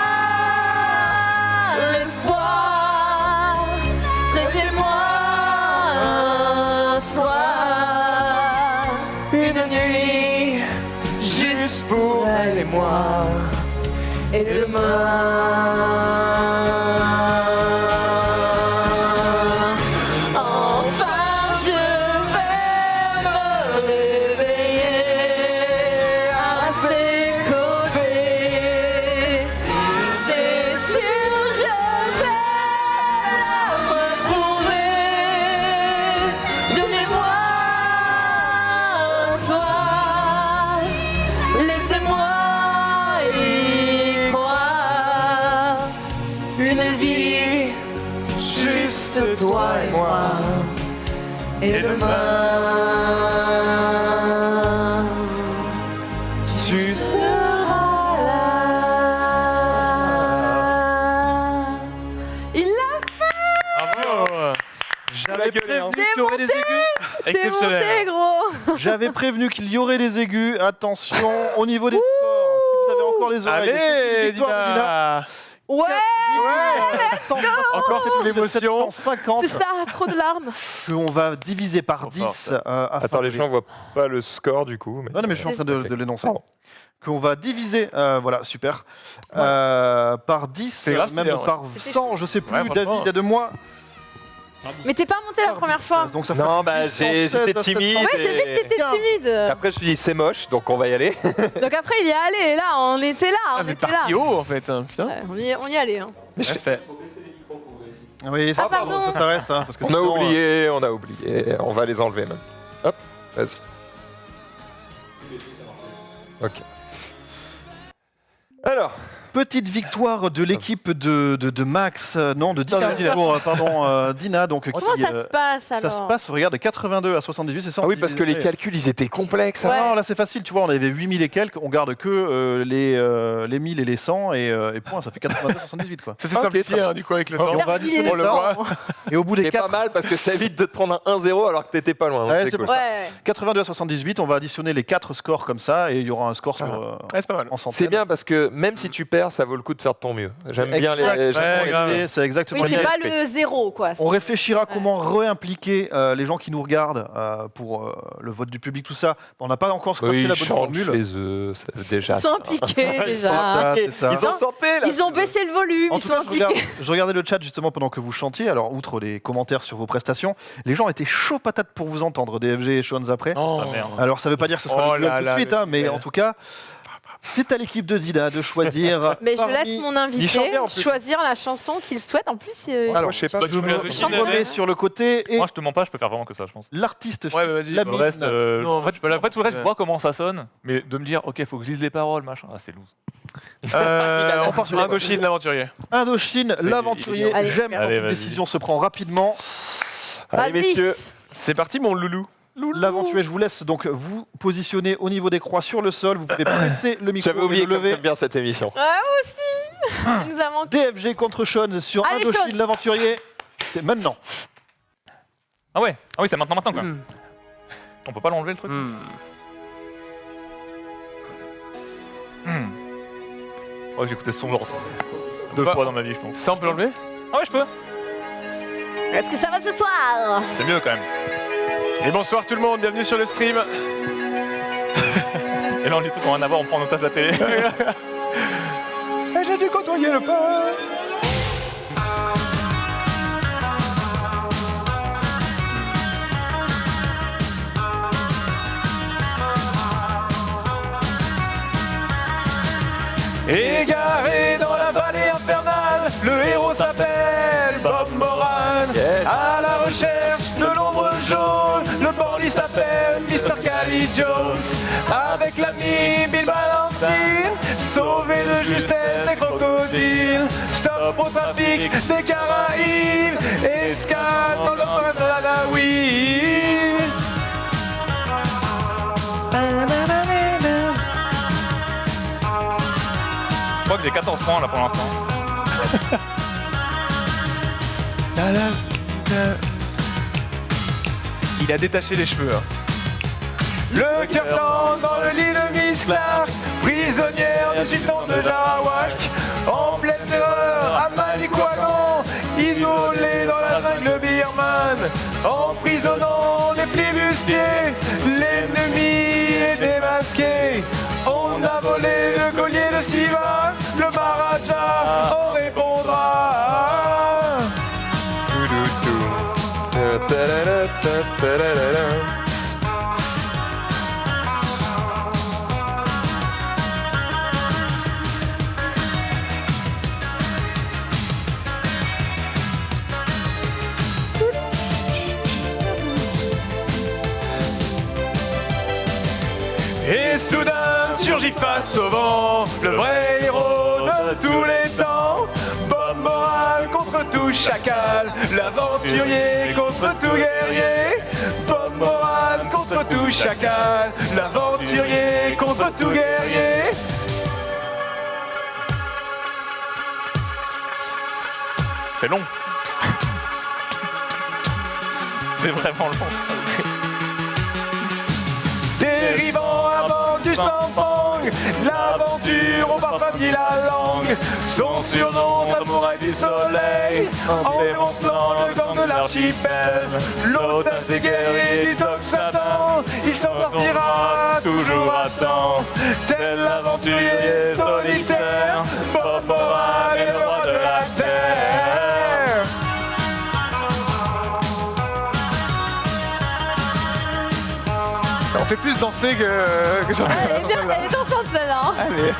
l'espoir, prêtez-moi un soir, une nuit, juste pour elle et moi. Et demain, enfin je vais me réveiller à ses côtés. C'est sûr, je vais la retrouver. Donnez-moi un soir, laissez-moi y croire. Une vie, juste toi et moi. Et demain, tu seras là. Il l'a Bravo. J'avais prévenu hein. qu'il y aurait des aigus. Exceptionnel. démonté, gros. J'avais prévenu qu'il y aurait des aigus. Attention au niveau des scores. Si vous avez encore les oreilles, c'est une Allez, victoire de Dina. Dina. Ouais, Encore sous l'émotion. 750 c'est ça, trop de larmes. qu'on va diviser par Trop 10. fort, afin Attends, les de- gens voient pas le score du coup. Mais... Non, mais je suis en train de l'énoncer. Pardon. Qu'on va diviser, voilà, super, par 10, C'est grave, même c'est bien, ouais. par 100, je sais plus, Ouais, franchement. David, aide-moi. Mais t'es pas monté la première fois. Donc ça fait Non, bah 807 j'étais à timide. Ouais, j'ai vu que t'étais timide. Après, je me suis dit, c'est moche, donc on va y aller. Donc après, il y est allé. Et là, on était là. Ah, On vous êtes était là. parti haut en fait. hein, Putain. Ouais, on y allait. Hein. Respect. Oui, ça, Ah, pardon. ça reste, hein, parce que On a sinon, oublié, on a oublié. On va les enlever même. Hop, vas-y. Ok. Alors, petite victoire de l'équipe de Max, non, de Dina, Dina, donc Comment qui, ça se passe ça alors se passe, regarde, de 82 à 78, c'est ça ah oui, parce que les calculs, ils étaient complexes. Ouais. hein. Non, là c'est facile, tu vois, on avait 8000 et quelques, on garde que les 1000 et les 100 et point, ça fait 82 à 78 quoi. Ça s'est Ok, simplifié très hein, du coup avec le Et temps. on va additionner on le ça, voit. et au bout des C'est pas 4, mal parce que ça évite de te prendre un 1-0 alors que t'étais pas loin. Ouais, c'est c'est cool. pour Ouais. 82 à 78, on va additionner les 4 scores comme ça et il y aura un score sur, Ouais, c'est pas mal. en centaines. C'est bien parce que même si tu perds, ça vaut le coup de faire de ton mieux. J'aime bien Exact. les. j'aime Ouais, bien grave. les- C'est exactement Oui, c'est l'idée. pas le zéro, quoi. On réfléchira comment réimpliquer les gens qui nous regardent pour le vote du public, tout ça. On n'a pas encore scotché Oui, la ils bonne chantent formule. chez eux, ça, déjà. Ils sont impliqués déjà. Ça, c'est ça. Ils ont santé là. Ils ont baissé le volume, En ils tout sont cas, impliqués. je regardais le chat justement pendant que vous chantiez. Alors, outre les commentaires sur vos prestations, les gens étaient chauds patates pour vous entendre, DFG et Shones après. Oh, Ah, merde. Alors, ça veut pas dire que ce sera Oh le duel là tout de là, suite, le hein, mais duel. en tout cas, C'est à l'équipe de Dina de choisir. Mais je parmi- laisse mon Il chante invité bien, en plus. choisir la chanson qu'il souhaite. En plus, Alors, je sais pas. Bah, tu peux bien je me remets sur le côté et Moi, je te mens pas, je peux faire vraiment que ça, je pense. l'artiste Ouais, bah, vas-y. la Le mine. reste, Non, en fait, moi, tout le reste, je ouais. vois comment ça sonne, mais de me dire, ok, faut que je lise les paroles, machin, ah, c'est loose. On part sur Indochine, l'aventurier. Indochine, l'aventurier. Allez. J'aime quand Allez, une vas-y. décision se prend rapidement. Allez, vas-y. messieurs. C'est parti, mon loulou. L'aventurier, je vous laisse donc vous positionner au niveau des croix sur le sol. Vous pouvez presser le micro J'avais et oublié le comme lever. j'aime bien cette émission. Ah, moi aussi. Il nous a manqué. DFG contre Sean sur Allez, Indochine, Sean. l'aventurier. C'est maintenant. Ah ouais, c'est maintenant quoi. On peut pas l'enlever le truc. Oh, j'ai écouté ce son genre 2 Bah. fois dans ma vie, je pense. Ça, on peut l'enlever? Ah ouais, je peux. Est-ce que ça va ce soir? C'est mieux quand même. Et bonsoir tout le monde, bienvenue sur le stream. Et là, on dit tout qu'on va en avoir, on prend nos tasses de la télé. J'ai dû côtoyer le pain. Égaré dans la vallée infernale, le héros s'appelle Bob Moran. À la recherche de l'ombre jaune, le bandit s'appelle Mr. Cali Jones. Avec l'ami Bill Valentine, sauvé de justesse des crocodiles. Stop au trafic des Caraïbes, escale dans le train de la Halloween. Je crois que j'ai 14 points là pour l'instant. Il a détaché les cheveux. Hein. Le cœur tendre dans le lit de Miss Clark, prisonnière du sultan de Jarawak, en pleine terreur à Manicouagan, isolée dans la jungle Birman, emprisonnant les flibustiers, l'ennemi est démasqué. On a volé le collier de Sivan, le Maharaja en répondra. Et soudain surgit face au vent le vrai héros de tous les temps. Bob Moran contre tout chacal, l'aventurier contre tout guerrier. Bob Moran contre tout chacal, l'aventurier contre tout guerrier. C'est long. C'est vraiment long. Dérivant à bord du Sampang, l'aventure au parfum dit la langue. Son surnom, samouraï du soleil, en démontant le gang de l'archipel. L'otage des guerriers du Doc Satan, il s'en sortira toujours à temps. Tel l'aventurier solitaire, Bob Moran est le roi de la terre. On fait plus danser que sur Elle est bien, elle est dansante celle-là. Hein. Allez.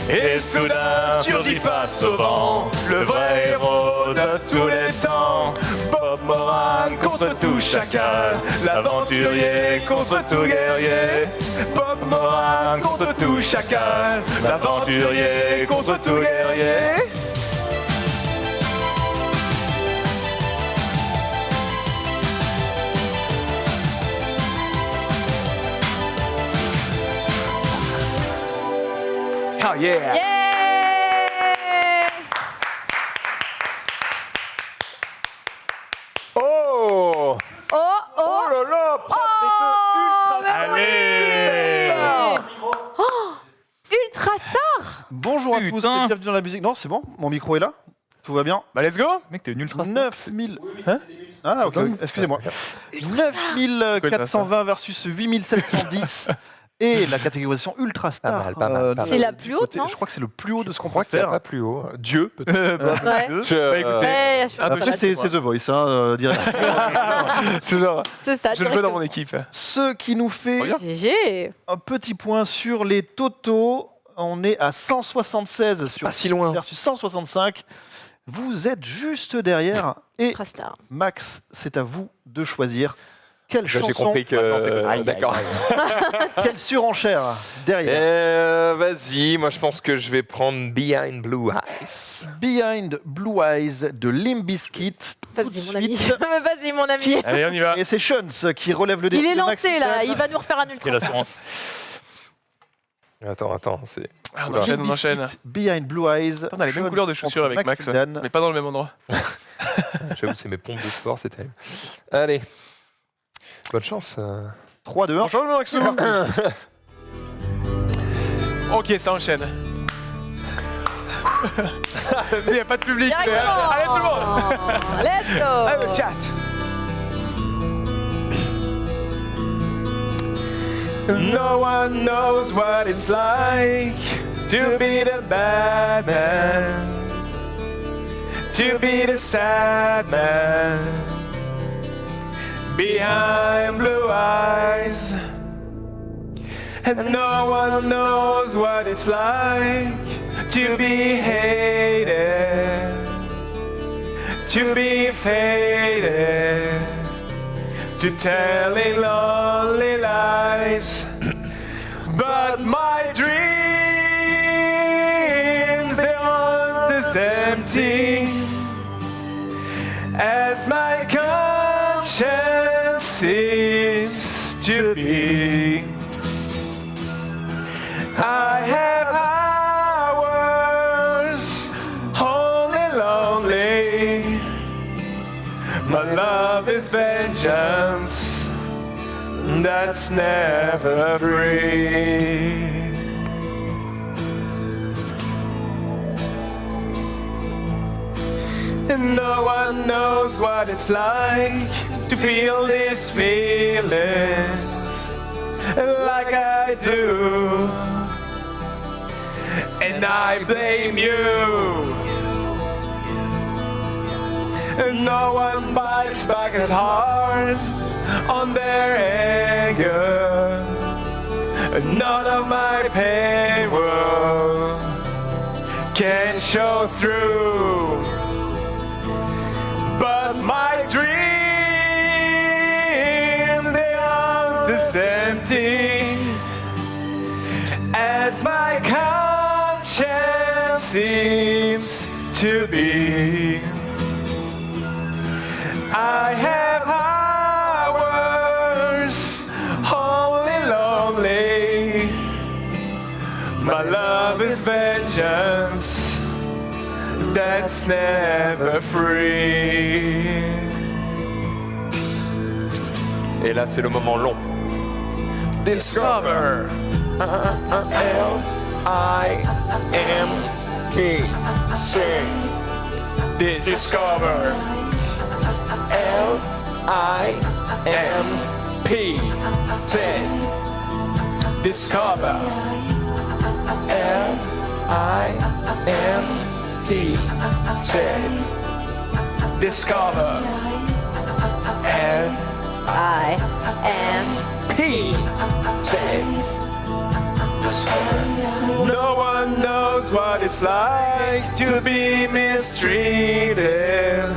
Et soudain surgit face au vent le vrai héros de tous les temps. Bob Moran contre tout chacal, l'aventurier contre tout guerrier. Bob Moran contre tout chacal, l'aventurier contre tout guerrier. Oh yeah! Yeah! Oh Oh, oh! Oh là là Oh, mais Allez! Oh, Ultra Star! Bonjour à tous et Putain. bienvenue dans la musique. Non, c'est bon, mon micro est là. Tout va bien. Bah let's go! Mec, t'es une ultra star. 9000. Hein ah, ok, excusez-moi. 9420 versus 8710. Et la catégorisation Ultra Star. Pas mal. C'est la plus haute, non? Je crois que c'est le plus haut de ce qu'on crois peut qu'il n'y a faire. pas plus haut. Dieu, peut-être. Ouais. Bah, écoutez, Ouais, je- Un peu Après, c'est The Voice, direct. toujours. c'est ça. Je le veux dans mon équipe. Ce qui nous fait Regarde. GG. un petit point sur les totaux. On est à 176 sur Pas si loin. versus 165. Vous êtes juste derrière. Et Trastar. Max, c'est à vous de choisir quelle J'ai chanson, compris que. D'accord. quelle surenchère derrière. Vas-y, moi je pense que je vais prendre Behind Blue Eyes. Behind Blue Eyes de Limp Bizkit. Tout de Vas-y, mon ami. suite. Vas-y, mon ami. Allez, on y va. Et c'est Shuns qui relève le défi. Il est de Max lancé, là. Eden. Il va nous refaire un Et ultra. l'assurance. Attends, c'est. Ah, on Oula. enchaîne, Limp on enchaîne. Bizkit, Behind Blue Eyes. On a les mêmes Shuns couleurs de chaussures contre avec Max, Eden. mais pas dans le même endroit. J'avoue, c'est mes pompes de sport, c'est terrible. Allez. Bonne chance. 3, 2, 1. On change le maximum. Ok, ça enchaîne. Il n'y a pas de public, c'est. Directement. Allez, tout le monde. Let's go. Allez, le chat. No one knows what it's like to be the bad man, to be the sad man behind blue eyes. And no one knows what it's like to be hated, to be faded, to telling lonely lies. But my dreams, they aren't as empty as my conscience seems to be. I have hours only lonely. My love is vengeance that's never free. And no one knows what it's like to feel this feeling like I do. And I blame you. And no one bites back as hard on their anger. And none of my pain can show through. But my dreams, they aren't as empty as my conscience seems to be. I have hours only lonely. My love is vengeance that's never free. Et là, c'est le moment long. Discover. L-I-M-P-C. Discover. L-I-M-P-C. Discover. L-I-M-P-C. Discover. I am. P-C. No one knows what it's like to be mistreated,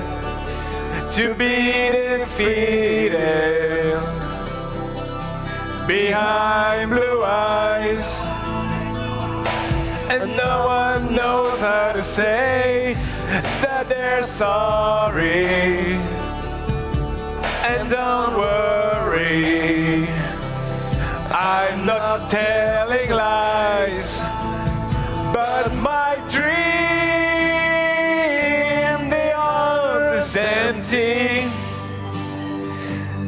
to be defeated behind blue eyes. And no one knows how to say that they're sorry. And don't worry, I'm not telling lies, but my dream, they are as empty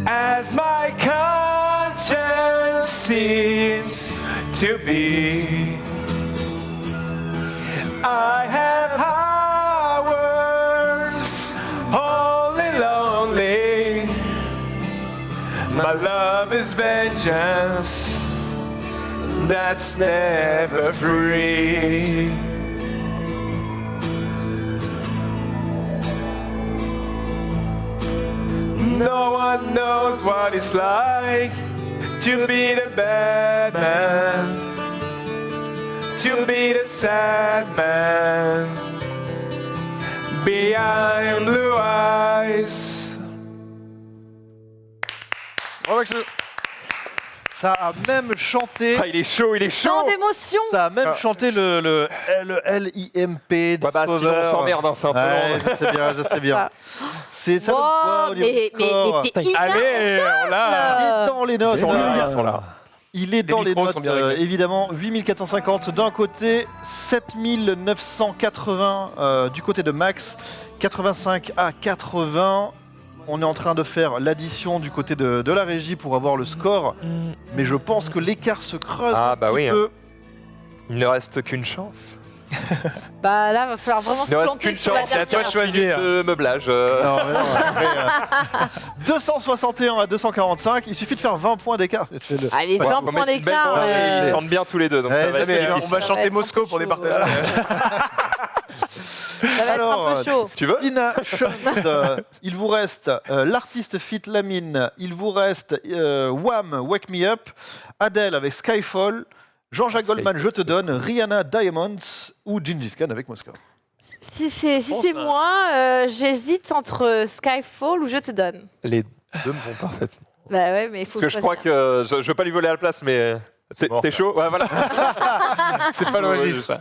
as my conscience seems to be. I have hours only lonely. My love is vengeance that's never free. No one knows what it's like to be the bad man, to be the sad man behind blue eyes. Oh, Maxou. Ça a même chanté. Ah, il est chaud, il est chaud. Tant d'émotion. Ça a même chanté le LIMP. Bah, sinon on s'emmerde, hein, c'est un peu Ouais, long. je sais bien. Ah. C'est ça. Wow, mais t'es Allez, on l'a. Il est dans les notes. Ils sont là, ils sont là. Il est dans les micros notes, sont bien réglés. évidemment. 8450 d'un côté, 7980 du côté de Max, 85 à 80. On est en train de faire l'addition du côté de la régie pour avoir le score. Mais je pense que l'écart se creuse Ah, un bah petit oui, peu. Il ne reste qu'une chance. Bah là, va falloir vraiment se Il ne reste planter qu'une sur la chance, c'est à toi de dernière. choisir le meublage. Non, mais non, après, 261 à 245, il suffit de faire 20 points d'écart. Allez, Ouais, 20 faut points mettre une belle d'écart. pointe, ouais. Ils chantent bien tous les deux, donc Ouais, ça va être mais On difficile. va Ça chanter va être Moscou un peu pour les chaud, partenaires. Ça va être Alors, un peu chaud. Tu veux Tina Schultz, il vous reste l'artiste Fit Lamine, il vous reste Wham, Wake Me Up, Adele avec Skyfall, Jean-Jacques Goldman, Je te donne, Rihanna, Diamonds ou Gengis Khan avec Moscow. Si c'est moi, j'hésite entre Skyfall ou Je te donne. Les deux me vont parfaitement. Bah ouais, mais il faut Parce que je crois que je veux pas lui voler à la place, mais mort, t'es chaud. Ouais, voilà. C'est pas le registre.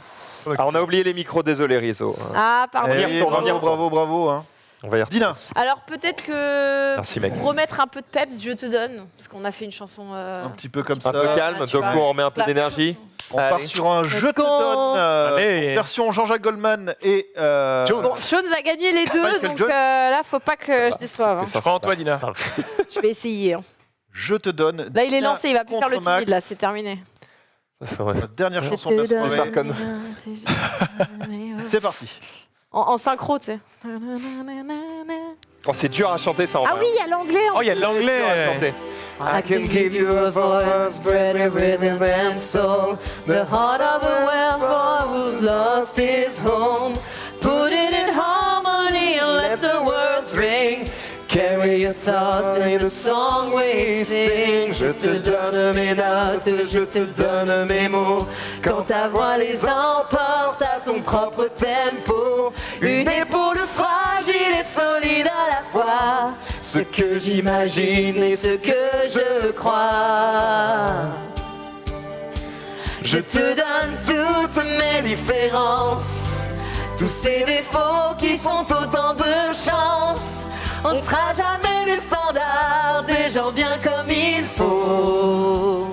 Alors on a oublié les micros, désolé Rizzo. Ah, pardon. y Eh, retourne, on y bravo. Hein. On va y retourner. Dina, Alors peut-être que Merci, mec. pour remettre un peu de peps, Je te donne, parce qu'on a fait une chanson. un petit peu comme ça. Un peu calme, tu donc vois. on remet un peu d'énergie. On part Allez. sur un Je te Con. donne, Allez. version Jean-Jacques Goldman et Jones. Bon, Jones a gagné les deux, Michael donc Jones. là, faut pas que je déçoive. hein. Que ça se Prends-toi, passe. Dina. Je vais essayer. hein. Je te donne. Là, il est Dina lancé, il va plus faire le contre Max. timide, là, c'est terminé. Ouais. Notre dernière Je chanson te de la donne. soirée. faire comme- C'est parti. En synchro, tu sais. Oh, c'est dur à chanter ça en Ah vrai. oui, il y a l'anglais. Oh, il y a de Dur à l'anglais. chanter. I can give you a voice, bread and rhythm and soul. The heart of a well-born who's lost his home. Put it in harmony and let the words ring. Carry your thoughts in the song we sing. Je te donne mes notes, je te donne mes mots. Quand ta voix les emporte à ton propre tempo. Une épaule fragile et solide à la fois. Ce que j'imagine et ce que je crois. Je te donne toutes mes différences. Tous ces défauts qui sont autant de chance. On ne sera jamais les standards des gens bien comme il faut.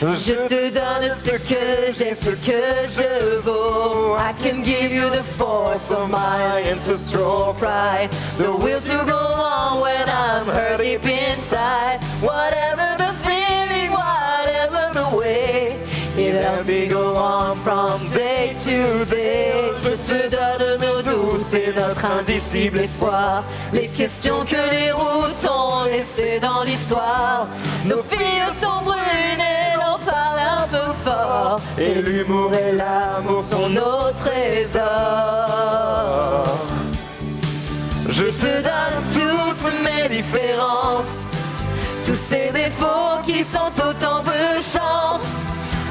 Je te donne ce que j'ai, ce que je vaux. I can give you the force of my ancestral pride. The will to go on when I'm hurt deep inside. Whatever the feeling, whatever the way. It helps me go on from day to day. Je te donne nos doutes et notre indicible espoir. Les questions que les routes ont laissées dans l'histoire. Nos filles sont brunes et l'on parle un peu fort. Et l'humour et l'amour sont nos trésors. Je te donne toutes mes différences. Tous ces défauts qui sont autant de chance.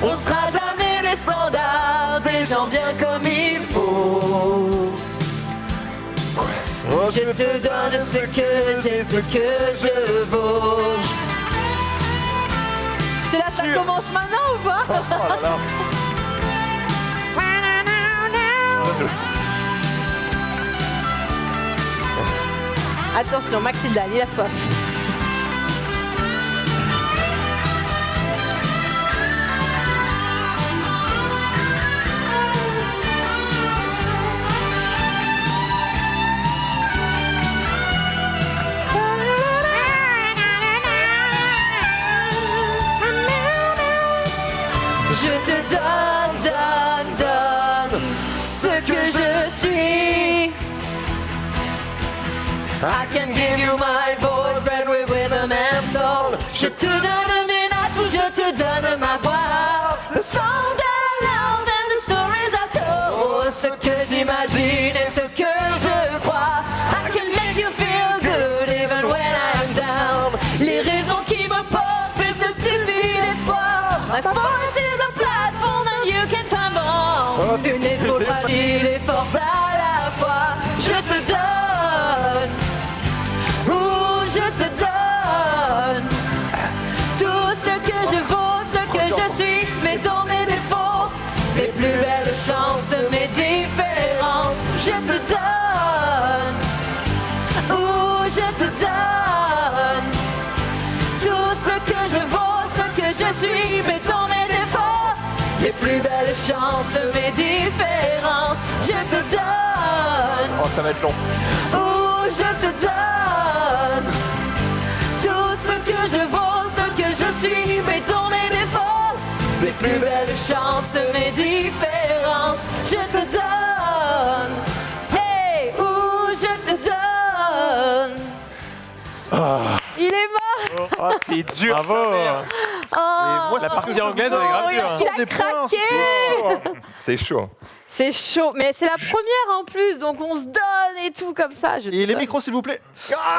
On sera jamais les standards des gens bien comme il faut. Je te donne ce que j'ai, ce que je vaux. C'est là que ça commence maintenant ou pas? Attention, Mathilda, il a soif. Je te donne ce que je suis. I can give you my voice, bred with rhythm and soul. Je te donne mes notes, je te te donne ma voix. The songs I love and the stories I told. Ce que j'imagine et ce que je crois. I can make you feel good even when I'm down. Les raisons qui me portent et ce stupide espoir. My force is a platform and you can come on. Une épaule fragile et forte à la fois. Je te donne, je te donne tout ce que je vaux, ce que je suis, mais dans mes défauts, mes plus belles chances, mes différences. Je te donne, je te donne tout ce que je vaux, ce que je suis, mais dans mes défauts, mes plus belles chances, mes différences. Je te donne, Oh, ça va être long. je te donne tout ce que je vaux, ce que je suis, mais dans mes défauts, mes plus belles chances, mes différences. Je te donne, hey, je te donne. Il est mort. Oh, c'est dur. Bravo. ça, merde. Oh, La partie anglaise, elle est grave dure. hein. il a Des points, craqué. C'est chaud. C'est chaud, mais c'est la première en plus, donc on se donne et tout comme ça. Je te Et les donne. micros, s'il vous plaît.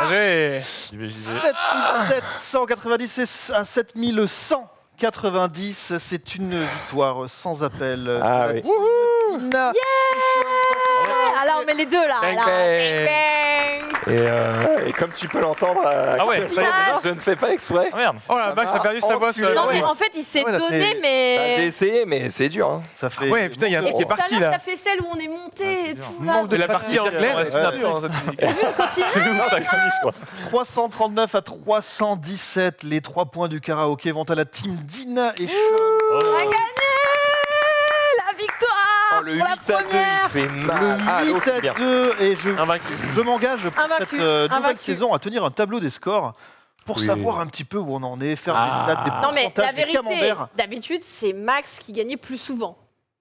Allez. 7790 à 7190, c'est une victoire sans appel. Ah de la oui. team Dina. Alors on met les deux là. Bang, là. bang. Bang. Et comme tu peux l'entendre, Ah ouais, ça y est, je ne fais pas exprès. Ah merde. Oh la Max a perdu sa voix sur Non la mais en fait il s'est Ouais, là, donné t'es- J'ai mais... essayé, mais c'est dur. Hein. Ça fait. Ouais, putain, il y a un Et truc qui puis est tout à parti l'heure là. t'as fait celle où on est monté et tout là. Manque de De la partie pratique. anglaise, Ouais. tu n'as plus dans cette musique. Continue. C'est nous, ta chronique, je crois. 339 à 317, les 3 points du karaoké vont à la team Dina et Sean. On a gagné la victoire Oh, le 8 pour la à 2, première. il fait Le mal. Ah, 8 l'autre, à bien. 2 et Invaincu. je m'engage pour Invaincu, cette nouvelle invaincu. saison à tenir un tableau des scores pour Oui. savoir un petit peu où on en est, faire des stats, des Non mais la pourcentages, des vérité, camemberts. d'habitude c'est Max qui gagnait plus souvent.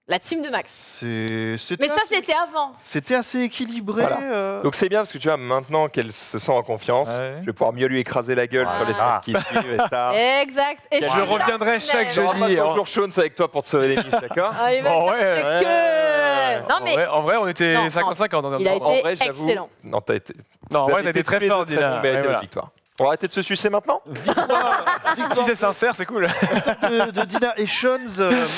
La team de Max. C'était Mais ça c'était avant. c'était assez équilibré. Voilà. Donc c'est bien parce que tu vois, maintenant qu'elle se sent en confiance, Ouais. je vais pouvoir mieux lui écraser la gueule sur les semaines qui suivent et ça. Exact. Et Je c'est ça reviendrai qu'on chaque aime. jeudi. J'aurai pas hein. toujours Sean avec toi pour te sauver les miches, d'accord Ah, il va Bon, faire ouais. que... Non mais En vrai, on était Non, 50-50. il a En été vrai, j'avoue. excellent. Non, t'as été. Non, en vous vrai, avez t'as été très tous les fort, deux très Dina. bons, mérité Ouais, votre voilà. victoire. On va arrêter de se sucer maintenant Victoire Si c'est sincère, c'est cool. de Dina et Sean.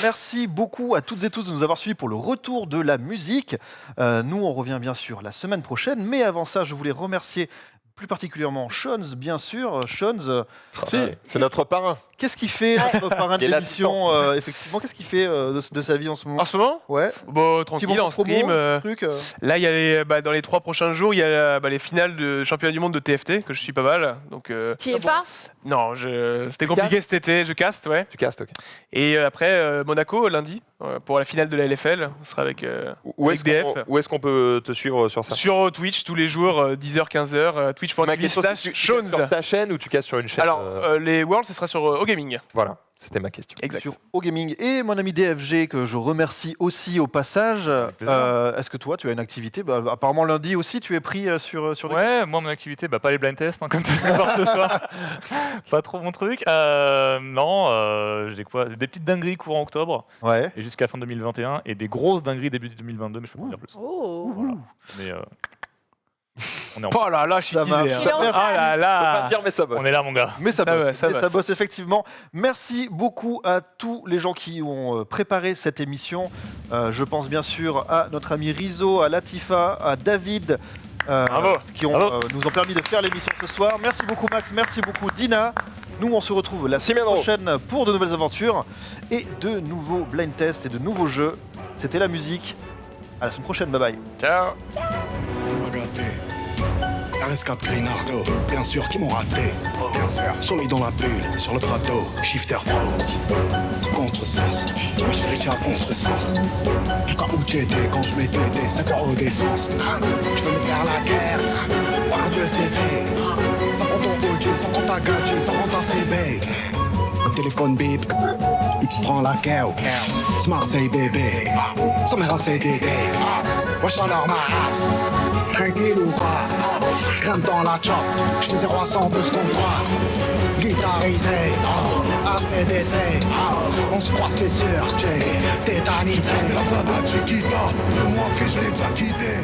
Merci beaucoup à toutes et tous de nous avoir suivis pour le retour de la musique. Nous, on revient bien sûr la semaine prochaine. Mais avant ça, je voulais remercier plus particulièrement Sean, bien sûr. Sean, C'est notre parrain. qu'est-ce qu'il fait, notre parrain de Il est là l'émission Effectivement, qu'est-ce qu'il fait de sa vie en ce moment En ce moment Ouais. Bon, Petit tranquille, moment en de promo, stream. truc. Là, il y a dans les 3 prochains jours, il y a les finales de championnat du monde de TFT, que je suis pas mal. Donc, Tu y es pas non, c'était compliqué castes cet été, je caste, ouais. Tu castes, ok. Et après, Monaco, lundi, pour la finale de la LFL. On sera avec, Où avec est-ce qu'on où est-ce qu'on peut te suivre sur ça sur Twitch tous les jours, 10h, 15h, Ma twitch.tv question, c'est tu casses Shones. sur ta chaîne ou tu casses sur une chaîne Alors, les Worlds, ce sera sur O-Gaming. Voilà, c'était ma question. Exact. Sur O-Gaming et mon ami DFG que je remercie aussi au passage. plaisir. Est-ce que toi tu as une activité apparemment lundi aussi tu es pris sur des- Ouais, moi mon activité, pas les blind tests, hein, comme tu peux voir ce soir. Pas trop mon truc. Non, j'ai quoi des petites dingueries courant octobre Ouais. et jusqu'à fin 2021 et des grosses dingueries début 2022, mais je peux pas en dire plus. Oh. Voilà. Mais on est en... Oh là là, je suis Ça teasé. marche. hein. Il est en Ah phase. là Faut pas là. dire, mais ça bosse. on est là, mon gars. Mais ça Ça bosse, va, ça mais bosse. ça bosse effectivement. Merci beaucoup à tous les gens qui ont préparé cette émission. Je pense bien sûr à notre ami Rizzo, à Latifa, à David, Bravo. qui ont, Bravo. nous ont permis de faire l'émission ce soir. Merci beaucoup Max, merci beaucoup Dina. Nous on se retrouve la semaine Miendro. prochaine pour de nouvelles aventures et de nouveaux blind tests et de nouveaux jeux. C'était la musique. À la semaine prochaine, bye bye. Ciao. Regardez, RS4 Grinardo, bien sûr qu'ils m'ont raté. Bien sûr. Soleil dans la bulle, sur le Prado, Shifter Pro. Contresens, ma chérie, tu as contresens. Jusqu'à où t'étais quand je mettais des 5 € d'essence. Je veux me faire la guerre, par Dieu CD. Ça prend ton OG, ça prend ta gadget, ça prend ta CB. Téléphone bip, X prend la keo. C'est Marseille bébé, ça m'a rassé Dédé. Wesh alors ma race, tranquille ou quoi? Grimpe dans la chop, j'fais 0 à 100 plus qu'on toi. Guitarisé, ACDC, on se croise les yeux, j'ai tétanisé. La plata Chiquita, 2 mois puis je l'ai déjà quitté.